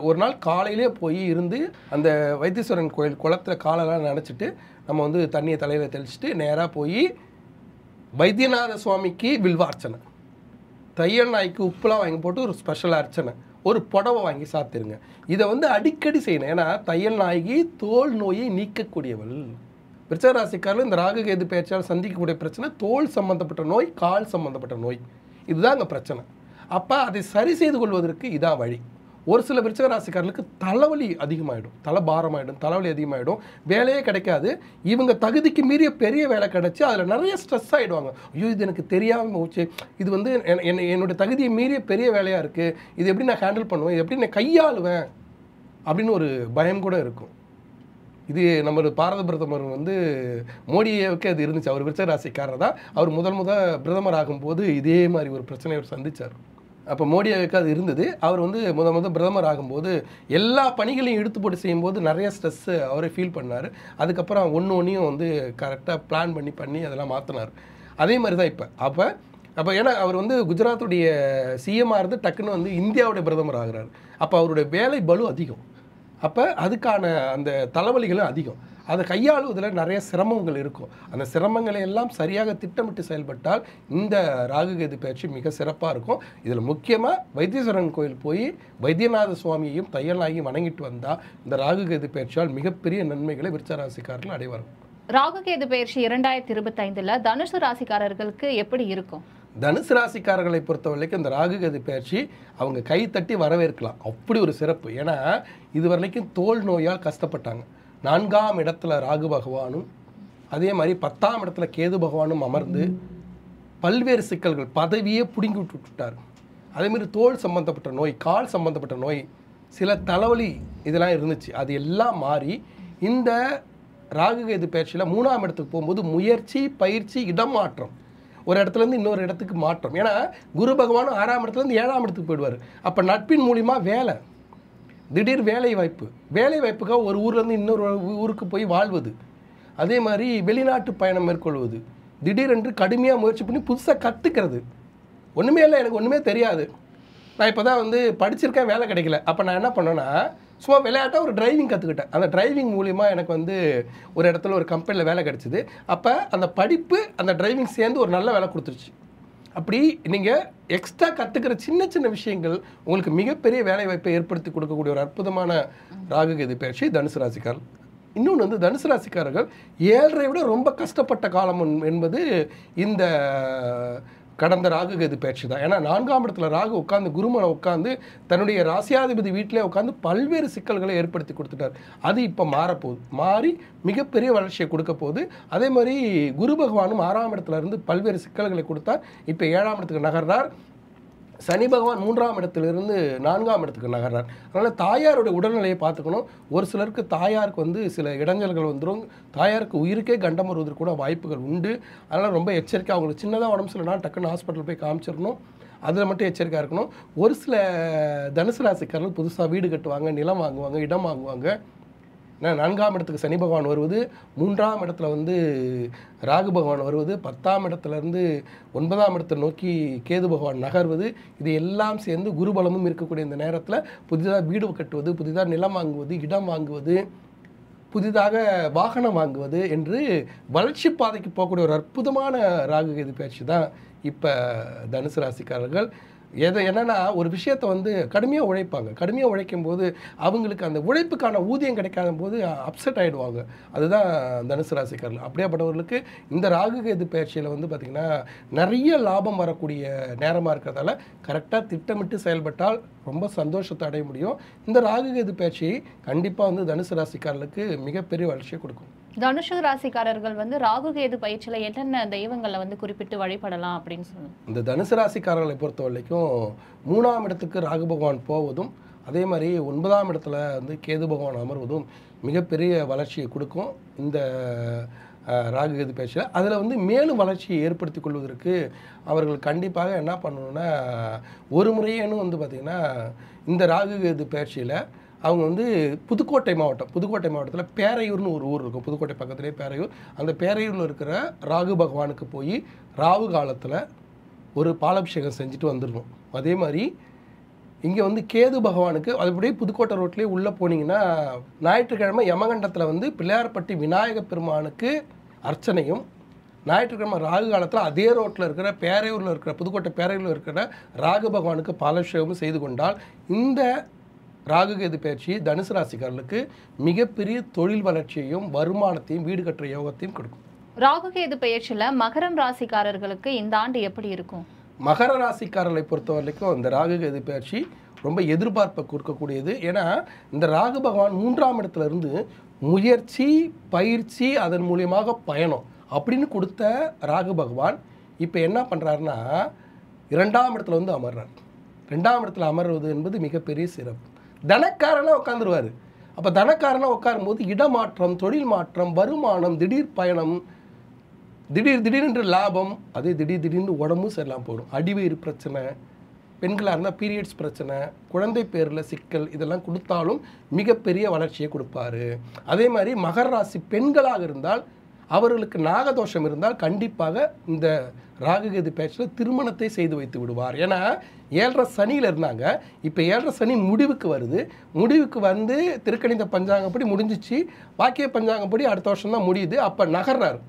ஒரு நாள் காலையிலே போய் இருந்து அந்த வைத்தீஸ்வரன் கோயில் குளத்தில் காலெல்லாம் நினச்சிட்டு நம்ம வந்து தண்ணியை தலையில் தெளிச்சுட்டு நேராக போய் வைத்தியநாத சுவாமிக்கு வில்வார்ச்சனை, தையல் நாய்க்கு உப்புலாம் வாங்கி போட்டு ஒரு ஸ்பெஷல் அர்ச்சனை, ஒரு புடவை வாங்கி சாத்திருங்க. இதை வந்து அடிக்கடி செய்யணும். ஏன்னா தையல் நாயகி தோல் நோயை நீக்கக்கூடியவள். விருச்சிக ராசிக்காரர்கள் இந்த ராகு கேது பெயர்ச்சியால் சந்திக்கக்கூடிய பிரச்சனை தோல் சம்மந்தப்பட்ட நோய், கால் சம்மந்தப்பட்ட நோய், இதுதான் அங்கே பிரச்சனை. அப்போ அதை சரி செய்து கொள்வதற்கு இதான் வழி. ஒரு சில விருச்சிக ராசிக்காரர்களுக்கு தலைவலி அதிகமாகிடும், தலைபாரமாகிடும், தலைவலி அதிகமாகிடும், வேலையே கிடைக்காது. இவங்க தகுதிக்கு மீறிய பெரிய வேலை கிடைச்சி அதில் நிறைய ஸ்ட்ரெஸ் ஆகிடுவாங்க. ஐயோ இது எனக்கு தெரியாமல் போச்சு, இது வந்து என்னுடைய தகுதியை மீறிய பெரிய வேலையாக இருக்குது, இது எப்படி நான் ஹேண்டில் பண்ணுவேன், இது எப்படி நான் கையாளுவேன் அப்படின்னு ஒரு பயம் கூட இருக்கும். இது நம்ம பாரத பிரதமர் வந்து மோடியவுக்கு அது இருந்துச்சு. அவர் விருச்சிக ராசிக்காரர் தான். அவர் முதல் பிரதமர் ஆகும்போது இதே மாதிரி ஒரு பிரச்சனையை அவர் சந்தித்தார். அப்போ மோடியாவுக்கு அது இருந்தது. அவர் வந்து முதல் பிரதமர் ஆகும்போது எல்லா பணிகளையும் இழுத்து போட்டு செய்யும்போது நிறைய ஸ்ட்ரெஸ்ஸு அவரே ஃபீல் பண்ணார். அதுக்கப்புறம் ஒன்றையும் வந்து கரெக்டாக பிளான் பண்ணி அதெல்லாம் மாற்றினார். அதே மாதிரி தான் அப்போ ஏன்னா அவர் வந்து குஜராத்துடைய சிஎம்மாக இருந்து டக்குன்னு வந்து இந்தியாவுடைய பிரதமர் ஆகிறார். அப்போ அவருடைய வேலை பளு அதிகம். அப்போ அதுக்கான அந்த தலைவலிகளும் அதிகம். அதை கையாளுவதில் நிறைய சிரமங்கள் இருக்கும். அந்த சிரமங்களை எல்லாம் சரியாக திட்டமிட்டு செயல்பட்டால் இந்த ராகு கேது பயிற்சி மிக சிறப்பாக இருக்கும். இதில் முக்கியமாக வைத்தீஸ்வரன் கோயில் போய் வைத்தியநாத சுவாமியையும் தையல் நாயகியும் வணங்கிட்டு வந்தால் இந்த ராகு கேது பயிற்சியால் மிகப்பெரிய நன்மைகளை விருச்சிக ராசிக்காரர்கள் அடைவார்கள். ராகு கேது பயிற்சி 2025 தனுசு ராசிக்காரர்களுக்கு எப்படி இருக்கும்? தனுசு ராசிக்காரர்களை பொறுத்த வரைக்கும் இந்த ராகு கேது பயிற்சி அவங்க கை தட்டி வரவேற்கலாம். அப்படி ஒரு சிறப்பு. ஏன்னா இது வரைக்கும் தோல் நோயால் கஷ்டப்பட்டாங்க. 4ஆம் இடத்துல ராகு பகவானும் அதே மாதிரி 10ஆம் இடத்துல கேது பகவானும் அமர்ந்து பல்வேறு சிக்கல்கள், பதவியே பிடுங்கி விட்டுட்டார். அதேமாதிரி தோல் சம்மந்தப்பட்ட நோய், கால் சம்மந்தப்பட்ட நோய், சில தலைவலி இதெல்லாம் இருந்துச்சு. அது எல்லாம் மாறி இந்த ராகு கேது பயிற்சியில் 3ஆம் இடத்துக்கு போகும்போது முயற்சி, பயிற்சி, இடமாற்றம், ஒரு இடத்துலேருந்து இன்னொரு இடத்துக்கு மாற்றம். ஏன்னா குரு பகவான் 6ஆம் இடத்துலேருந்து 7ஆம் இடத்துக்கு போயிடுவார். அப்போ நட்பின் மூலிமா வேலை, திடீர் வேலை வாய்ப்பு, வேலை வாய்ப்புக்காக ஒரு ஊர்லேருந்து இன்னொரு ஊருக்கு போய் வாழ்வது, அதே மாதிரி வெளிநாட்டு பயணம் மேற்கொள்வது, திடீரென்று கடுமையாக முயற்சி பண்ணி புதுசாக கற்றுக்கிறது. ஒன்றுமே இல்லை, எனக்கு ஒன்றுமே தெரியாது, நான் இப்போ தான் வந்து படிச்சிருக்கேன், வேலை கிடைக்கல. அப்போ நான் என்ன பண்ணேன்னா சும்மா விளையாட்டாக ஒரு டிரைவிங் கற்றுக்கிட்டேன். அந்த டிரைவிங் மூலிமா எனக்கு வந்து ஒரு இடத்துல ஒரு கம்பெனியில் வேலை கிடச்சிது. அப்போ அந்த படிப்பு அந்த டிரைவிங் சேர்ந்து ஒரு நல்ல வேலை கொடுத்துருச்சு. அப்படி நீங்கள் எக்ஸ்ட்ரா கற்றுக்கிற சின்ன சின்ன விஷயங்கள் உங்களுக்கு மிகப்பெரிய வேலை வாய்ப்பை ஏற்படுத்தி கொடுக்கக்கூடிய ஒரு அற்புதமான ராகு கேது பயிற்சி தனுசு ராசிக்காரர்கள். இன்னொன்று வந்து தனுசு ராசிக்காரர்கள் 7.5 விட ரொம்ப கஷ்டப்பட்ட காலம் என்பது இந்த கடந்த ராகு கேது பயிற்சி தான். ஏன்னா 4ஆம் இடத்துல ராகு உட்காந்து குருமனை உட்காந்து தன்னுடைய ராசியாதிபதி வீட்டிலே உட்காந்து பல்வேறு சிக்கல்களை ஏற்படுத்தி கொடுத்துட்டார். அது இப்போ மாறப்போகுது, மாறி மிகப்பெரிய வளர்ச்சியை கொடுக்க போகுது. அதே மாதிரி குரு பகவானும் 6ஆம் இடத்துல இருந்து பல்வேறு சிக்கல்களை கொடுத்தார். இப்போ 7ஆம் இடத்துக்கு நகர்றார். சனி பகவான் 3ஆம் இடத்திலிருந்து 4ஆம் இடத்துக்கு நகர்றார். அதனால் தாயாருடைய உடல்நிலையை பார்த்துக்கணும். ஒரு சிலருக்கு தாயாருக்கு வந்து சில இடைஞ்சல்கள் வந்துடும், தாயாருக்கு உயிருக்கே கண்டம் வருவதற்கு கூட வாய்ப்புகள் உண்டு. அதனால் ரொம்ப எச்சரிக்கை. அவங்களுக்கு சின்னதாக உடம்பு சரியில்லைனா டக்குன்னு ஹாஸ்பிட்டல் போய் காமிச்சிடணும், அதில் மட்டும் எச்சரிக்கையாக இருக்கணும். ஒரு சில தனுசு ராசிக்காரர்கள் புதுசாக வீடு கட்டுவாங்க, நிலம் வாங்குவாங்க, இடம் வாங்குவாங்க. 4ஆம் இடத்துக்கு சனி பகவான் வருவது, 3ஆம் இடத்துல வந்து ராகு பகவான் வருவது, 10ஆம் இடத்துலேருந்து 9ஆம் இடத்தை நோக்கி கேது பகவான் நகர்வது, இது எல்லாம் சேர்ந்து குருபலமும் இருக்கக்கூடிய இந்த நேரத்தில் புதிதாக வீடு கட்டுவது, புதிதாக நிலம் வாங்குவது, இடம் வாங்குவது, புதிதாக வாகனம் வாங்குவது என்று வளர்ச்சி பாதைக்கு போகக்கூடிய ஒரு அற்புதமான ராகு கேது பயிற்சி தான் இப்போ தனுசு ராசிக்காரர்கள். என்னன்னா ஒரு விஷயத்தை வந்து கடுமையாக உழைப்பாங்க. கடுமையாக உழைக்கும் போது அவங்களுக்கு அந்த உழைப்புக்கான ஊதியம் கிடைக்காத போது அப்செட் ஆகிடுவாங்க. அதுதான் தனுசு ராசிக்காரர்கள். அப்படியேப்பட்டவர்களுக்கு இந்த ராகு கேது பயிற்சியில் வந்து பார்த்திங்கன்னா நிறைய லாபம் வரக்கூடிய நேரமாக இருக்கிறதால கரெக்டாக திட்டமிட்டு செயல்பட்டால் ரொம்ப சந்தோஷத்தை அடைய முடியும். இந்த ராகு கேது பயிற்சி கண்டிப்பாக வந்து தனுசு ராசிக்காரர்களுக்கு மிகப்பெரிய வளர்ச்சியை கொடுக்கும். தனுஷு ராசிக்காரர்கள் வந்து ராகு கேது பயிற்சியில் என்னென்ன தெய்வங்களை வந்து குறிப்பிட்டு வழிபடலாம் அப்படின்னு சொல்லுங்க. இந்த தனுசு ராசிக்காரர்களை பொறுத்த வரைக்கும் 3ஆம் இடத்துக்கு ராகு பகவான் போவதும், அதே மாதிரி 9ஆம் இடத்துல வந்து கேது பகவான் அமர்வதும் மிகப்பெரிய வளர்ச்சியை கொடுக்கும் இந்த ராகு கேது பயிற்சியில். அதில் வந்து மேலும் வளர்ச்சியை ஏற்படுத்தி கொள்வதற்கு அவர்கள் கண்டிப்பாக என்ன பண்ணணும்னா, ஒரு முறையேனும் வந்து பார்த்திங்கன்னா இந்த ராகு கேது பயிற்சியில் அவங்க வந்து புதுக்கோட்டை மாவட்டத்தில் பேரையூர்னு ஒரு ஊர் இருக்கும். புதுக்கோட்டை பக்கத்துலேயே பேரையூர். அந்த பேரையூரில் இருக்கிற ராகு பகவானுக்கு போய் ராகு காலத்தில் ஒரு பாலாபிஷேகம் செஞ்சுட்டு வந்துடணும். அதே மாதிரி இங்கே வந்து கேது பகவானுக்கு அதுபடியே புதுக்கோட்டை ரோட்லேயே உள்ளே போனீங்கன்னா ஞாயிற்றுக்கிழமை யமகண்டத்தில் வந்து பிள்ளையார்பட்டி விநாயக பெருமானுக்கு அர்ச்சனையும், ஞாயிற்றுக்கிழமை ராகு காலத்தில் அதே ரோட்டில் இருக்கிற பேரையூரில் இருக்கிற புதுக்கோட்டை பேரையூரில் இருக்கிற ராகு பகவானுக்கு பாலாபிஷேகமும் செய்து கொண்டால் இந்த ராகு கேது பயிற்சி தனுசு ராசிக்காரர்களுக்கு மிகப்பெரிய தொழில் வளர்ச்சியையும் வருமானத்தையும் வீடு கட்டுற யோகத்தையும் கொடுக்கும். ராகு கேது பயிற்சியில் மகரம் ராசிக்காரர்களுக்கு இந்த ஆண்டு எப்படி இருக்கும்? மகர ராசிக்காரர்களை பொறுத்த வரைக்கும் இந்த ராகு கேது பயிற்சி ரொம்ப எதிர்பார்ப்பை கொடுக்கக்கூடியது. ஏன்னா இந்த ராகு பகவான் 3ஆம் இடத்துல இருந்து முயற்சி, பயிற்சி, அதன் மூலியமாக பயணம் அப்படின்னு கொடுத்த ராகு பகவான் இப்போ என்ன பண்ணுறாருன்னா 2ஆம் இடத்துல வந்து அமர்றார். 2ஆம் இடத்துல அமர்வது என்பது மிகப்பெரிய சிறப்பு. தனக்காரனாக உட்காந்துருவார். அப்போ தனக்காரனாக உட்காரும்போது இடமாற்றம், தொழில் மாற்றம், வருமானம், திடீர் பயணம், திடீரென்று லாபம், அதே திடீர்னு உடம்பும் சரியில்லாமல் போயிடும். அடிவயிறு பிரச்சனை, பெண்களாக இருந்தால் பீரியட்ஸ் பிரச்சனை, குழந்தை பேரில் சிக்கல், இதெல்லாம் கொடுத்தாலும் மிகப்பெரிய வளர்ச்சியை கொடுப்பாரு. அதே மாதிரி மகர ராசி பெண்களாக இருந்தால் அவர்களுக்கு நாகதோஷம் இருந்தால் கண்டிப்பாக இந்த ராகு கேது பயிற்சியில் திருமணத்தை செய்து வைத்து விடுவார். ஏன்னா 7.5 சனியில் இருந்தாங்க, இப்போ 7.5 சனி முடிவுக்கு வருது. முடிவுக்கு வந்து திருக்கணித பஞ்சாங்கப்படி முடிஞ்சிச்சு, வாக்கிய பஞ்சாங்கப்படி அடுத்த வருஷம் தான் முடியுது. அப்போ நகர்றார்.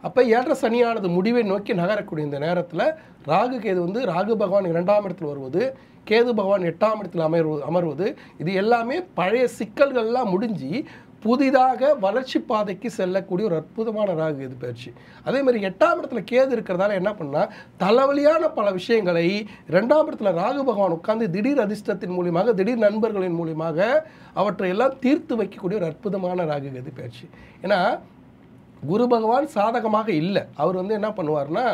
அப்போ 7.5 சனியானது முடிவை நோக்கி நகரக்கூடிய இந்த நேரத்தில் ராகு கேது வந்து ராகு பகவான் 2ஆம் இடத்தில் வருவது, கேது பகவான் 8ஆம் இடத்தில் அமர்வது, இது எல்லாமே பழைய சிக்கல்கள்லாம் முடிஞ்சு புதிதாக வளர்ச்சி பாதைக்கு செல்லக்கூடிய ஒரு அற்புதமான ராகு கேது பயிற்சி. அதே மாதிரி 8ஆம் இடத்துல கேது இருக்கிறதால என்ன பண்ணால் தலைவலியான பல விஷயங்களை 2ஆம் இடத்துல ராகு பகவான் உட்கார்ந்து திடீர் அதிர்ஷ்டத்தின் மூலியமாக, திடீர் நண்பர்களின் மூலியமாக அவற்றை எல்லாம் தீர்த்து வைக்கக்கூடிய ஒரு அற்புதமான ராகு கேது பயிற்சி. ஏன்னா குரு பகவான் சாதகமாக இல்லை. அவர் வந்து என்ன பண்ணுவார்னா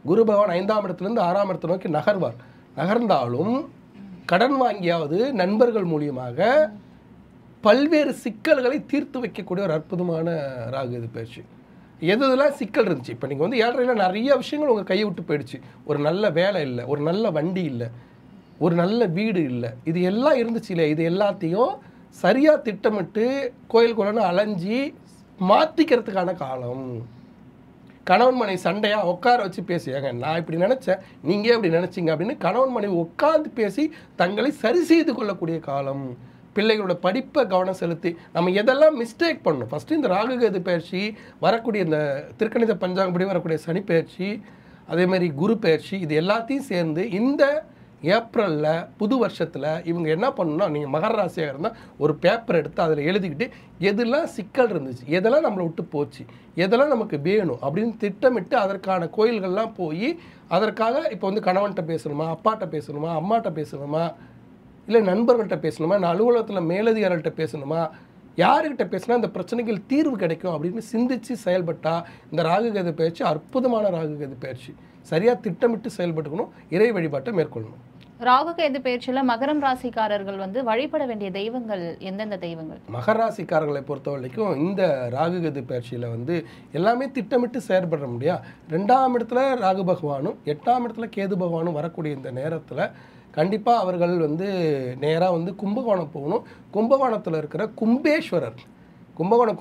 குரு பகவான் 5ஆம் இடத்துலேருந்து 6ஆம் இடத்தை நோக்கி நகர்வார். நகர்ந்தாலும் கடன் வாங்கியாவது நண்பர்கள் மூலியமாக பல்வேறு சிக்கல்களை தீர்த்து வைக்கக்கூடிய ஒரு அற்புதமான ராகு இது பயிற்சி. எதுலாம் சிக்கல் இருந்துச்சு, இப்போ நீங்கள் வந்து 7.5 நிறைய விஷயங்கள் உங்கள் கையை விட்டு போயிடுச்சு. ஒரு நல்ல வேலை இல்லை, ஒரு நல்ல வண்டி இல்லை, ஒரு நல்ல வீடு இல்லை, இது எல்லாம் இருந்துச்சு இல்லை, இது எல்லாத்தையும் சரியாக திட்டமிட்டு கோயில் கோலன்னு அலைஞ்சி மாற்றிக்கிறதுக்கான காலம். கணவன் மனைவி சண்டையாக உட்கார வச்சு பேசியாங்க, நான் இப்படி நினச்சேன், நீங்கள் எப்படி நினச்சிங்க அப்படின்னு கணவன் மனைவி உட்கார்ந்து பேசி தங்களை சரி செய்து கொள்ளக்கூடிய காலம். பிள்ளைகளோட படிப்பை கவனம் செலுத்தி நம்ம எதெல்லாம் மிஸ்டேக் பண்ணணும். ஃபஸ்ட்டு இந்த ராகுகேது பயிற்சி, வரக்கூடிய இந்த திருக்கணித பஞ்சாங்கப்படி வரக்கூடிய சனி பயிற்சி, அதேமாதிரி குரு பயிற்சி, இது எல்லாத்தையும் சேர்ந்து இந்த ஏப்ரலில் புது வருஷத்தில் இவங்க என்ன பண்ணணும்னா, நீங்கள் மகர ராசியாக இருந்தால் ஒரு பேப்பர் எடுத்து அதில் எழுதிக்கிட்டு எதெல்லாம் சிக்கல் இருந்துச்சு, எதெல்லாம் நம்மளை விட்டு போச்சு, எதெல்லாம் நமக்கு வேணும் அப்படின்னு திட்டமிட்டு அதற்கான கோயில்கள்லாம் போய் அதற்காக இப்போ வந்து கணவன்கிட்ட பேசணுமா, அப்பாட்ட பேசணுமா, அம்மாட்ட பேசணுமா, இல்லை நண்பர்கள்ட்ட பேசணுமா, நான் அலுவலகத்தில் மேலதிகாரிகள்கிட்ட பேசணுமா, யாருக்கிட்ட பேசினா இந்த பிரச்சனைகள் தீர்வு கிடைக்கும் அப்படின்னு சிந்தித்து செயல்பட்டால் இந்த ராகுகேது பயிற்சி அற்புதமான ராகுகேது பயிற்சி. சரியாக திட்டமிட்டு செயல்பட்டுக்கணும், இறை வழிபாட்டை மேற்கொள்ளணும். ராகுகேது பயிற்சியில் மகரம் ராசிக்காரர்கள் வந்து வழிபட வேண்டிய தெய்வங்கள் எந்தெந்த தெய்வங்கள்? மகர ராசிக்காரர்களை பொறுத்த வரைக்கும் இந்த ராகுகேது பயிற்சியில் வந்து எல்லாமே திட்டமிட்டு செயல்பட முடியாது. 2ஆம் இடத்துல ராகு பகவானும் 8ஆம் இடத்துல கேது பகவானும் வரக்கூடிய இந்த நேரத்தில் கண்டிப்பாக அவர்கள் வந்து நேராக வந்து கும்பகோணம் போகணும். கும்பகோணத்தில் இருக்கிற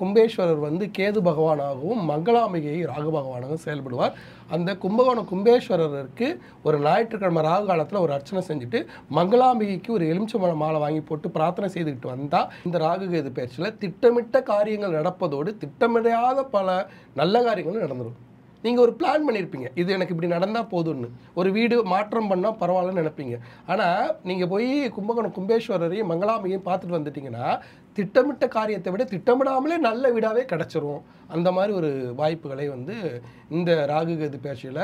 கும்பேஸ்வரர் வந்து கேது பகவானாகவும் மங்களாம்பிகை ராகு பகவானாகவும் செயல்படுவார். அந்த கும்பேஸ்வரருக்கு ஒரு ஞாயிற்றுக்கிழமை ராகு காலத்தில் ஒரு அர்ச்சனை செஞ்சுட்டு மங்களாம்பிகைக்கு ஒரு எலுமிச்சை மாலை வாங்கி போட்டு பிரார்த்தனை செய்துக்கிட்டு வந்தால் இந்த ராகுகேது பயிற்சியில் திட்டமிட்ட காரியங்கள் நடப்பதோடு திட்டமிடாத பல நல்ல காரியங்களும் நடந்துடும். நீங்கள் ஒரு பிளான் பண்ணியிருப்பீங்க, இது எனக்கு இப்படி நடந்தால் போதும்னு, ஒரு வீடு மாற்றம் பண்ணால் பரவாயில்லன்னு நினைப்பீங்க. ஆனால் நீங்கள் போய் கும்பேஸ்வரரையும் மங்களாம்பிகையும் பார்த்துட்டு வந்துட்டிங்கன்னா திட்டமிட்ட காரியத்தை விட திட்டமிடாமலே நல்ல வீடாகவே கிடச்சிரும். அந்த மாதிரி ஒரு வாய்ப்புகளை வந்து இந்த ராகுகேது பயிற்சியில்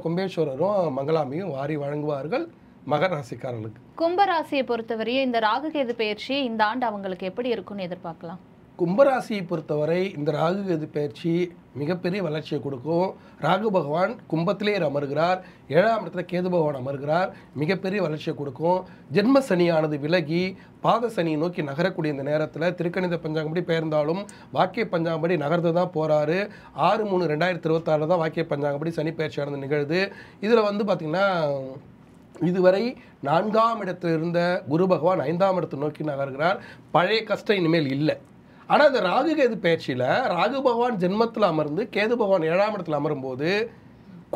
கும்பேஸ்வரரும் மங்களாம்பியும் வாரி வழங்குவார்கள் மகர ராசிக்காரர்களுக்கு. கும்பராசியை பொறுத்தவரையே இந்த ராகுகேது பயிற்சி இந்த ஆண்டு அவங்களுக்கு எப்படி இருக்குன்னு எதிர்பார்க்கலாம்? கும்பராசியை பொறுத்தவரை இந்த ராகுகேது பயிற்சி மிகப்பெரிய வளர்ச்சியை கொடுக்கும். ராகு பகவான் கும்பத்திலே அமர்கிறார், 7ஆம் இடத்துல கேது பகவான் அமர்கிறார், மிகப்பெரிய வளர்ச்சியை கொடுக்கும். ஜென்ம சனியானது விலகி பாத சனியை நோக்கி நகரக்கூடிய இந்த நேரத்தில் திருக்கணித பஞ்சாங்கப்படி பெயர்ந்தாலும் வாக்கிய பஞ்சாங்கப்படி நகர்ந்து தான் போகிறாரு. 6/3/2026 தான் வாக்கிய பஞ்சாங்கப்படி சனி பயிற்சியானது நிகழுது. இதில் வந்து பார்த்திங்கன்னா இதுவரை 4ஆம் இடத்தில் இருந்த குரு பகவான் 5ஆம் இடத்தை நோக்கி நகர்கிறார். பழைய கஷ்டம் இனிமேல் இல்லை. ஆனால் இந்த ராகுகேது பயிற்சியில் ராகு பகவான் ஜென்மத்தில் அமர்ந்து கேது பகவான் 7ஆம் இடத்துல அமரும்போது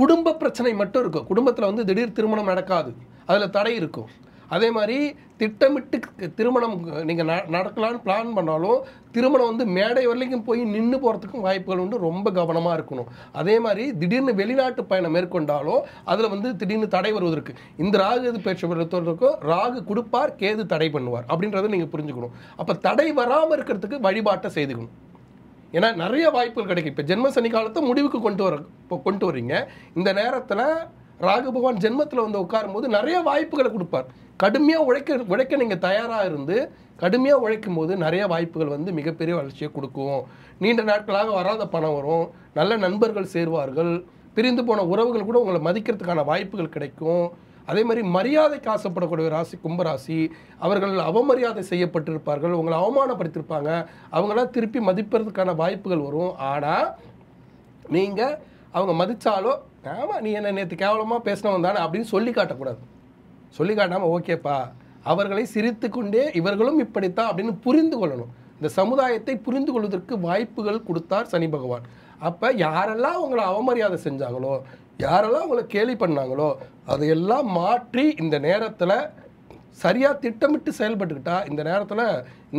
குடும்ப பிரச்சனை மட்டும் இருக்கும். குடும்பத்தில் வந்து திடீர் திருமணம் நடக்காது, அதில் தடை இருக்கும். அதே மாதிரி திட்டமிட்டு திருமணம் நீங்கள் நடக்கலான்னு பிளான் பண்ணாலும் திருமணம் வந்து மேடை வரைக்கும் போய் நின்று போகிறதுக்கும் வாய்ப்புகள் உண்டு. ரொம்ப கவனமாக இருக்கணும். அதே மாதிரி திடீர்னு வெளிநாட்டு பயணம் மேற்கொண்டாலும் அதில் வந்து திடீர்னு தடை வருவதற்கு இந்த ராகு பயிற்சி பொறுத்தவரைக்கும் ராகு கொடுப்பார், கேது தடை பண்ணுவார் அப்படின்றத நீங்கள் புரிஞ்சுக்கணும். அப்போ தடை வராமல் இருக்கிறதுக்கு வழிபாட்டை செய்துக்கணும். ஏன்னா நிறைய வாய்ப்புகள் கிடைக்கும். இப்போ ஜென்ம சனி காலத்தை முடிவுக்கு கொண்டு வரீங்க. இந்த நேரத்தில் ராகு பகவான் ஜென்மத்தில் வந்து உட்காரும்போது நிறைய வாய்ப்புகளை கொடுப்பார். கடுமையாக உழைக்க நீங்கள் தயாராக இருந்து கடுமையாக உழைக்கும் போது நிறைய வாய்ப்புகள் வந்து மிகப்பெரிய வளர்ச்சியை கொடுக்கும். நீண்ட நாட்களாக வராத பணம் வரும், நல்ல நண்பர்கள் சேருவார்கள், பிரிந்து போன உறவுகள் கூட உங்களை மதிக்கிறதுக்கான வாய்ப்புகள் கிடைக்கும். அதே மாதிரி மரியாதைக்கு ஆசைப்படக்கூடிய ராசி கும்பராசி. அவர்கள் அவமரியாதை செய்யப்பட்டிருப்பார்கள், உங்களை அவமானப்படுத்தியிருப்பாங்க, அவங்களாம் திருப்பி மதிப்பதற்கான வாய்ப்புகள் வரும். ஆனால் நீங்கள் அவங்க மதித்தாலோ ஆமாம் நீ என்ன நேற்று கேவலமாக பேசினவன் தானே அப்படின்னு சொல்லி காட்டக்கூடாது. சொல்லி காட்டாமல் ஓகேப்பா அவர்களை சிரித்து கொண்டே இவர்களும் இப்படித்தான் அப்படின்னு புரிந்து கொள்ளணும். இந்த சமுதாயத்தை புரிந்து கொள்வதற்கு வாய்ப்புகள் கொடுத்தார் சனி பகவான். அப்போ யாரெல்லாம் உங்களை அவமரியாதை செஞ்சாங்களோ, யாரெல்லாம் உங்களை கேலி பண்ணாங்களோ அதையெல்லாம் மாற்றி இந்த நேரத்தில் சரியாக திட்டமிட்டு செயல்பட்டுக்கிட்டா இந்த நேரத்தில்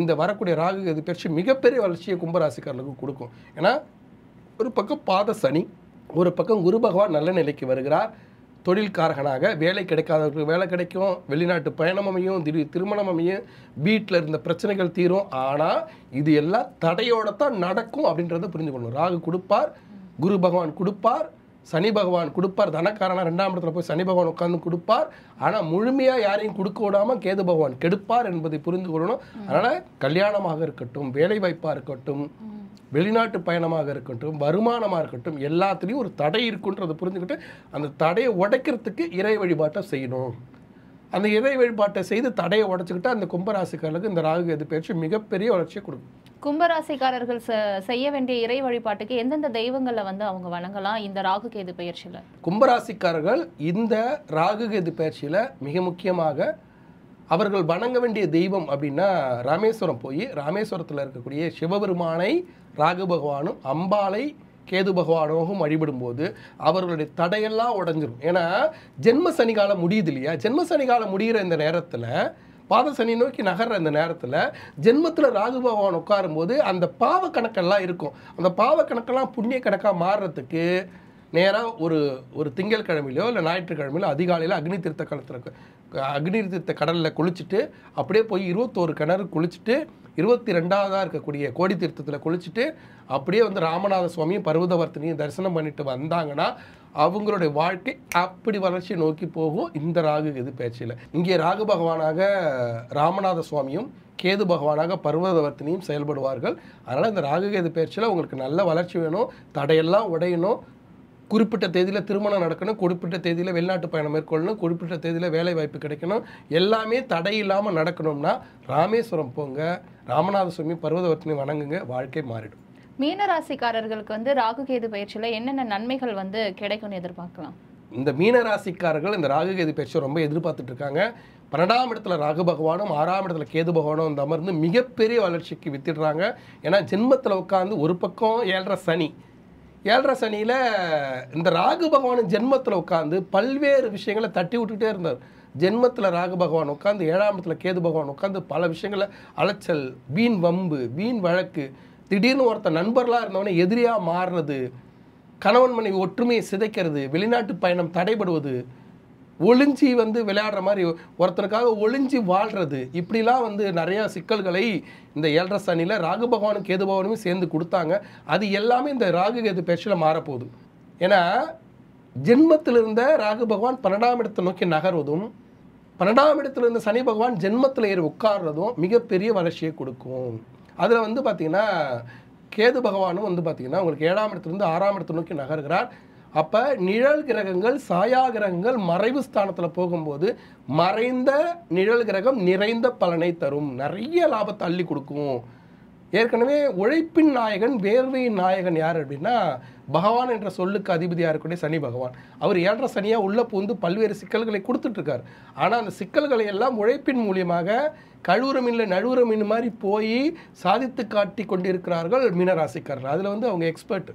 இந்த வரக்கூடிய ராகுகேது பயிற்சி மிகப்பெரிய வளர்ச்சியை கும்பராசிக்காரர்களுக்கு கொடுக்கும். ஏன்னா ஒரு பக்கம் பாத சனி, ஒரு பக்கம் குரு பகவான் நல்ல நிலைக்கு வருகிறார். தொழில்காரகனாக வேலை கிடைக்காதவர்களுக்கு வேலை கிடைக்கும், வெளிநாட்டு பயணம் அமையும், திடீர் திருமணம் அமையும், வீட்டில் இருந்த பிரச்சனைகள் தீரும். ஆனால் இது எல்லாம் தடையோடு தான் நடக்கும் அப்படின்றத புரிஞ்சுக்கணும். ராகு கொடுப்பார், குரு பகவான் கொடுப்பார், சனி பகவான் கொடுப்பார். தனக்காரனா 2ஆம் இடத்துல போய் சனி பகவான் உட்கார்ந்து கொடுப்பார். ஆனால் முழுமையாக யாரையும் கொடுக்க விடாமல் கேது பகவான் கெடுப்பார் என்பதை புரிந்து கொள்ளணும். அதனால் கல்யாணமாக இருக்கட்டும், வேலை வாய்ப்பாக இருக்கட்டும், வெளிநாட்டு பயணமாக இருக்கட்டும், வருமானமாக இருக்கட்டும், எல்லாத்துலேயும் ஒரு தடை இருக்குன்றதை புரிஞ்சுக்கிட்டு அந்த தடையை உடைக்கிறதுக்கு இறை வழிபாட்டை செய்யணும். அந்த இறை வழிபாட்டை செய்து தடையை உடைச்சிக்கிட்டு அந்த கும்பராசிக்காரர்களுக்கு இந்த ராகு கேது பயிற்சி மிகப்பெரிய வளர்ச்சியை கொடுக்கும். கும்பராசிக்காரர்கள் செய்ய வேண்டிய இறை வழிபாட்டுக்கு எந்தெந்த தெய்வங்களை வந்து அவங்க வணங்கலாம் இந்த ராகு கேது பயிற்சியில? கும்பராசிக்காரர்கள் இந்த ராகு கேது பயிற்சியில் மிக முக்கியமாக அவர்கள் வணங்க வேண்டிய தெய்வம் அப்படின்னா ராமேஸ்வரம் போய் ராமேஸ்வரத்தில் இருக்கக்கூடிய சிவபெருமானை ராகு பகவானும் அம்பாளை கேது பகவானோகம் வழிபடும்போது அவர்களுடைய தடையெல்லாம் உடஞ்சிரும். ஏன்னா ஜென்ம சனிகாலம் முடியுது இல்லையா? ஜென்ம சனிகாலம் முடிகிற இந்த நேரத்தில், பாத சனி நோக்கி நகர்ற இந்த நேரத்தில் ஜென்மத்தில் ராகு பகவான் உட்காரும்போது அந்த பாவ கணக்கெல்லாம் இருக்கும். அந்த பாவ கணக்கெல்லாம் புண்ணிய கணக்காக மாறுறதுக்கு நேராக ஒரு திங்கட்கிழமையிலோ இல்லை ஞாயிற்றுக்கிழமையிலோ அதிகாலையில் அக்னி தீர்த்த கடலில் குளிச்சுட்டு அப்படியே போய் 21 கிணறு குளிச்சுட்டு 22ஆவதாக இருக்கக்கூடிய கோடி தீர்த்தத்தில் குளிச்சுட்டு அப்படியே வந்து ராமநாத சுவாமியும் பர்வதவர்த்தினியும் தரிசனம் பண்ணிட்டு வந்தாங்கன்னா அவங்களுடைய வாழ்க்கை அப்படி வளர்ச்சியை நோக்கி போகும். இந்த ராகு கேது பயிற்சியில் இங்கே ராகு பகவானாக ராமநாத சுவாமியும் கேது பகவானாக பர்வதவர்த்தினியும் செயல்படுவார்கள். அதனால் இந்த ராகு கேது பயிற்சியில் உங்களுக்கு நல்ல வளர்ச்சி வேணும், தடையெல்லாம் உடையணும், குறிப்பிட்ட தேதியில் திருமணம் நடக்கணும், குறிப்பிட்ட தேதியில் வெளிநாட்டு பயணம் மேற்கொள்ளணும், குறிப்பிட்ட தேதியில் வேலை வாய்ப்பு கிடைக்கணும், எல்லாமே தடை இல்லாமல் நடக்கணும்னா ராமேஸ்வரம் போங்க, ராமநாத சுவாமி பர்வதவர்த்தினி வணங்குங்க, வாழ்க்கை மாறிடும். மீனராசிக்காரர்களுக்கு வந்து ராகு கேது பயிற்சியில என்னென்ன நன்மைகள் வந்து கிடைக்கும்னு எதிர்பார்க்கலாம்? இந்த மீனராசிக்காரர்கள் இந்த ராகு கேது பயிற்சியை ரொம்ப எதிர்பார்த்துட்டு இருக்காங்க. 12ஆம் இடத்துல ராகு பகவானும் 6ஆம் இடத்துல கேது பகவானும் வந்து அமர்ந்து மிகப்பெரிய வளர்ச்சிக்கு வித்திடுறாங்க. ஏன்னா ஜென்மத்தில் உட்காந்து ஒரு பக்கம் 7.5 சனி, 7.5 சனியில் இந்த ராகு பகவான் ஜென்மத்தில் உட்காந்து பல்வேறு விஷயங்களை தட்டி விட்டுட்டே இருந்தார். ஜென்மத்தில் ராகு பகவான் உட்காந்து 7ஆம் இடத்துல கேது பகவான் உட்காந்து பல விஷயங்களை அலைச்சல், வீண் வம்பு, வீண் வழக்கு, திடீர்னு ஒருத்தர் நண்பர்களாக இருந்தவனே எதிரியாக மாறுறது, கணவன் மனைவி ஒற்றுமையை சிதைக்கிறது, வெளிநாட்டு பயணம் தடைபடுவது, ஒளிஞ்சி வந்து விளையாடுற மாதிரி ஒருத்தனுக்காக ஒளிஞ்சி வாழ்கிறது, இப்படிலாம் வந்து நிறையா சிக்கல்களை இந்த 7.5 சனியில் ராகு பகவானும் கேது பகவானுமே சேர்ந்து கொடுத்தாங்க. அது எல்லாமே இந்த ராகு கேது பயிற்சியில் மாறப்போகுது. ஏன்னா ஜென்மத்தில் இருந்த ராகு பகவான் 12ஆம் இடத்தை நோக்கி நகர்வதும் 12ஆம் இடத்துல இருந்த சனி பகவான் ஜென்மத்தில் ஏறி உட்கார்றதும் மிகப்பெரிய வளர்ச்சியை கொடுக்கும். அதில் வந்து பார்த்திங்கன்னா கேது பகவானும் வந்து பார்த்திங்கன்னா உங்களுக்கு 7ஆம் இடத்துலேருந்து 6ஆம் இடத்தை நோக்கி நகர்கிறார். அப்போ நிழல் கிரகங்கள், சாயா கிரகங்கள் மறைவு ஸ்தானத்தில் போகும்போது மறைந்த நிழல் கிரகம் நிறைந்த பலனை தரும், நிறைய லாபத்தை அள்ளி கொடுக்கும். ஏற்கனவே உழைப்பின் நாயகன், வேர்வையின் நாயகன் யார் அப்படின்னா பகவான் என்ற சொல்லுக்கு அதிபதியாக இருக்கக்கூடிய சனி பகவான். அவர் 7.5 சனியாக உள்ளே பூந்து பல்வேறு சிக்கல்களை கொடுத்துட்ருக்கார். ஆனால் அந்த சிக்கல்களை எல்லாம் உழைப்பின் மூலியமாக கழுவுற மீனில் நழுவுற மீன் மாதிரி போய் சாதித்து காட்டி கொண்டிருக்கிறார்கள் மீனராசிக்காரர்கள். அதில் வந்து அவங்க எக்ஸ்பர்ட்.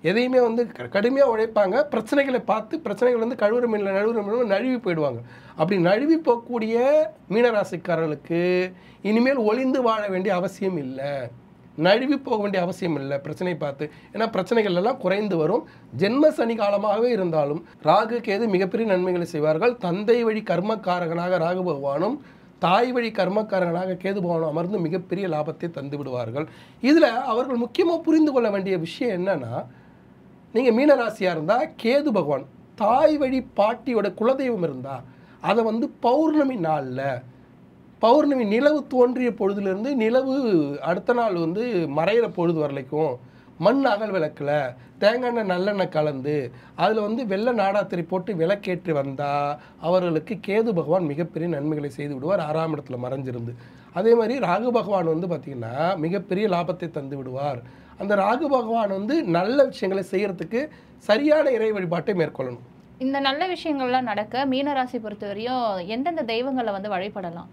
எதையுமே வந்து கடுமையாக உழைப்பாங்க, பிரச்சனைகளை பார்த்து பிரச்சனைகள் வந்து கழுவுற மீனில் நழுவுற மீன் நழுவி போயிடுவாங்க. அப்படி நழுவி போகக்கூடிய மீனராசிக்காரர்களுக்கு இனிமேல் ஒளிந்து வாழ வேண்டிய அவசியம் இல்லை, நழுவி போக வேண்டிய அவசியம் இல்லை பிரச்சனை பார்த்து. ஏன்னா பிரச்சனைகள் எல்லாம் குறைந்து வரும். ஜென்ம சனி காலமாகவே இருந்தாலும் ராகு கேது மிகப்பெரிய நன்மைகளை செய்வார்கள். தந்தை வழி கர்மக்காரகனாக ராகு பகவானும் தாய் வழி கர்மக்காரகனாக கேது பகவானும் அமர்ந்து மிகப்பெரிய லாபத்தை தந்து விடுவார்கள். இதில் அவர்கள் முக்கியமாக புரிந்து கொள்ள வேண்டிய விஷயம் என்னன்னா, நீங்கள் மீனராசியாக இருந்தால் கேது பகவான் தாய் வழி பாட்டியோட குலதெய்வம் இருந்தால் அதை வந்து பௌர்ணமி நாளில், பௌர்ணமி நிலவு தோன்றிய பொழுதுலேருந்து நிலவு அடுத்த நாள் வந்து மறையிற பொழுது வரலைக்கும் மண் அகல் விளக்கில் தேங்காய் எண்ணெய் நல்லெண்ணெய் கலந்து அதில் வந்து வெள்ளை நாடாத்திரி போட்டு விளக்கேற்றி வந்தால் அவர்களுக்கு கேது பகவான் மிகப்பெரிய நன்மைகளை செய்து விடுவார், 6ஆம் இடத்துல மறைஞ்சிருந்து. அதே மாதிரி ராகு பகவான் வந்து பார்த்திங்கன்னா மிகப்பெரிய லாபத்தை தந்து விடுவார். அந்த ராகு பகவான் வந்து நல்ல விஷயங்களை செய்கிறதுக்கு சரியான இறை வழிபாட்டை மேற்கொள்ளணும். இந்த நல்ல விஷயங்கள்லாம் நடக்க மீனராசி பொறுத்தவரையும் எந்தெந்த தெய்வங்களை வந்து வழிபடலாம்?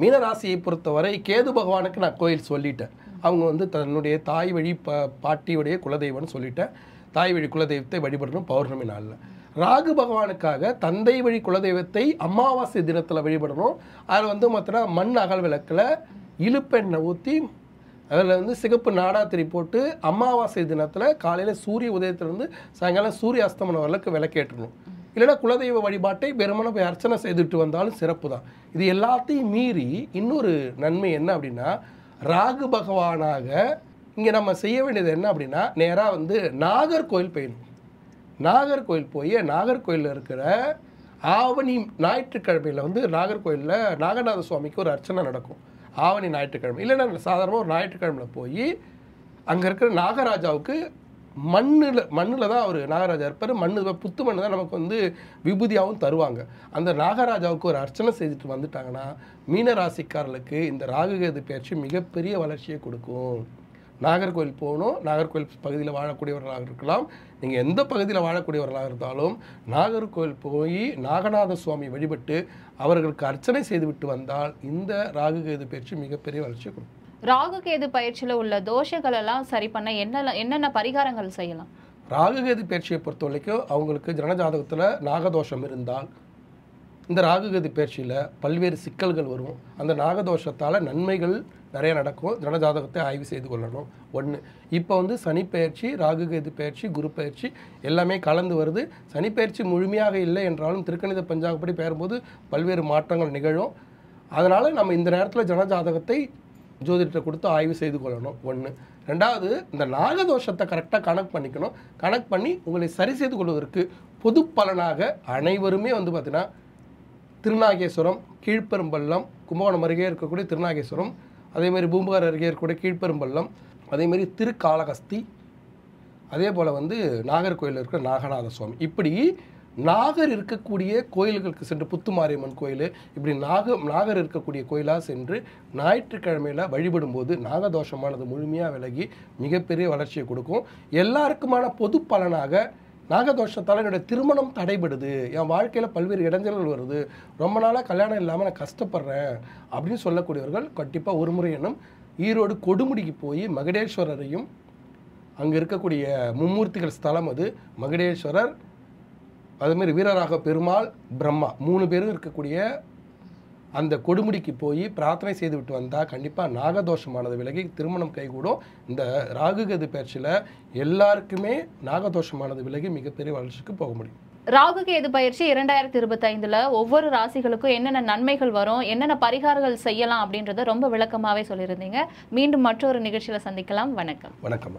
மீனராசியை பொறுத்தவரை கேது பகவானுக்கு நான் கோயில் சொல்லிட்டேன். அவங்க வந்து தன்னுடைய தாய் வழி பாட்டியுடைய குலதெய்வம்னு சொல்லிட்டேன். தாய் வழி குலதெய்வத்தை வழிபடணும் பௌர்ணமி நாளில். ராகு பகவானுக்காக தந்தை வழி குலதெய்வத்தை அமாவாசை தினத்தில் வழிபடணும். அதில் வந்து பார்த்தோன்னா மண் அகல் விளக்கில் இழுப்பெண்ணெய் ஊற்றி அதில் வந்து சிகப்பு நாடாத்திரி போட்டு அமாவாசை தினத்தில் காலையில் சூரிய உதயத்திலிருந்து சாயங்காலம் சூரிய அஸ்தமனம் வரலுக்கு விளக்கேற்றணும். இல்லைன்னா குலதெய்வ வழிபாட்டை வெறுமனை போய் அர்ச்சனை செய்துட்டு வந்தாலும் சிறப்பு தான். இது எல்லாத்தையும் மீறி இன்னொரு நன்மை என்ன அப்படின்னா, ராகு பகவானாக இங்கே நம்ம செய்ய வேண்டியது என்ன அப்படின்னா, நேராக வந்து நாகர்கோயில் போயிடணும். நாகர்கோயில் போய் நாகர்கோயிலில் இருக்கிற ஆவணி ஞாயிற்றுக்கிழமையில் வந்து நாகர்கோயிலில் நாகநாத சுவாமிக்கு ஒரு அர்ச்சனை நடக்கும். ஆவணி ஞாயிற்றுக்கிழமை இல்லைன்னா சாதாரணமாக ஒரு ஞாயிற்றுக்கிழமையில் போய் அங்கே இருக்கிற நாகராஜாவுக்கு மண்ணில் தான் அவர் நாகராஜா இருப்பார். புத்து மண்ணு தான் நமக்கு வந்து விபூதியாகவும் தருவாங்க. அந்த நாகராஜாவுக்கு ஒரு அர்ச்சனை செய்துட்டு வந்துட்டாங்கன்னா மீன ராசிக்காரர்களுக்கு இந்த ராகுகேது பயிற்சி மிகப்பெரிய வளர்ச்சியை கொடுக்கும். நாகர்கோவில் போகணும். நாகர்கோவில் பகுதியில் வாழக்கூடியவர்களாக இருக்கலாம். நீங்கள் எந்த பகுதியில் வாழக்கூடியவர்களாக இருந்தாலும் நாகர்கோவில் போய் நாகநாத சுவாமி வழிபட்டு அவர்களுக்கு அர்ச்சனை செய்துவிட்டு வந்தால் இந்த ராகுகேது பயிற்சி மிகப்பெரிய வளர்ச்சியை கொடுக்கும். ராகுகேது பயிற்சியில் உள்ள தோஷங்கள் எல்லாம் சரி பண்ண என்னென்ன பரிகாரங்கள் செய்யலாம்? ராகுகேது பயிற்சியை பொறுத்த வரைக்கும் அவங்களுக்கு ஜனஜாதகத்தில் நாகதோஷம் இருந்தால் இந்த ராகுகேது பயிற்சியில் பல்வேறு சிக்கல்கள் வரும். அந்த நாகதோஷத்தால் நன்மைகள் நிறைய நடக்கும். ஜனஜாதகத்தை ஆய்வு செய்து கொள்ளணும். ஒன்று. இப்போ வந்து சனிப்பெயர்ச்சி, ராகுகேது பயிற்சி, குரு பயிற்சி எல்லாமே கலந்து வருது. சனிப்பெயர்ச்சி முழுமையாக இல்லை என்றாலும் திருக்கணித பஞ்சாங்கப்படி பெயரும்போது பல்வேறு மாற்றங்கள் நிகழும். அதனால் நம்ம இந்த நேரத்தில் ஜனஜாதகத்தை ஜோதிடத்தை கொடுத்து ஆய்வு செய்து கொள்ளணும். ஒன்று. ரெண்டாவது, இந்த நாகதோஷத்தை கரெக்டாக கணக்கு பண்ணிக்கணும். கணக்கு பண்ணி உங்களை சரி செய்து கொள்வதற்கு பொது பலனாக அனைவருமே வந்து பார்த்திங்கன்னா திருநாகேஸ்வரம், கீழ்பெரும்பள்ளம், கும்பகோணம் அருகே இருக்கக்கூடிய திருநாகேஸ்வரம், அதேமாதிரி பூம்புகார் அருகே இருக்கக்கூடிய கீழ்பெரும்பள்ளம், அதேமாதிரி திருக்காளஹஸ்தி, அதே போல் வந்து நாகர்கோயிலில் இருக்கிற நாகநாத சுவாமி, இப்படி நாகர் இருக்கக்கூடிய கோயில்களுக்கு சென்று புத்துமாரியம்மன் கோயில், இப்படி நாகர் இருக்கக்கூடிய கோயிலாக சென்று ஞாயிற்றுக்கிழமையில் வழிபடும்போது நாகதோஷமானது முழுமையாக விலகி மிகப்பெரிய வளர்ச்சியை கொடுக்கும். எல்லாருக்குமான பொது பலனாக நாகதோஷத்தால் என்னுடைய திருமணம் தடைபடுது, என் வாழ்க்கையில் பல்வேறு இடைஞ்சல்கள் வருது, ரொம்ப நாளாக கல்யாணம் இல்லாமல் நான் கஷ்டப்படுறேன் அப்படின்னு சொல்லக்கூடியவர்கள் கண்டிப்பாக ஒரு முறை என்னும் ஈரோடு கொடுமுடிக்கு போய் மகுடேஸ்வரரையும், அங்கே இருக்கக்கூடிய மும்மூர்த்திகள் ஸ்தலம் அது மகுடேஸ்வரர், அதுமாரி வீரராக பெருமாள், பிரம்மா 3 பேரும் இருக்கக்கூடிய அந்த கொடுமுடிக்கு போய் பிரார்த்தனை செய்து விட்டு வந்தால் கண்டிப்பாக நாகதோஷமானது விலகி திருமணம் கைகூடும். இந்த ராகுகேது பயிற்சியில் எல்லாருக்குமே நாகதோஷமானது விலகி மிகப்பெரிய வளர்ச்சிக்கு போக முடியும். ராகுகேது பயிற்சி 2025 ஒவ்வொரு ராசிகளுக்கும் என்னென்ன நன்மைகள் வரும், என்னென்ன பரிகாரங்கள் செய்யலாம் அப்படின்றத ரொம்ப விளக்கமாகவே சொல்லியிருந்தீங்க. மீண்டும் மற்றொரு நிகழ்ச்சியில் சந்திக்கலாம். வணக்கம். வணக்கம்.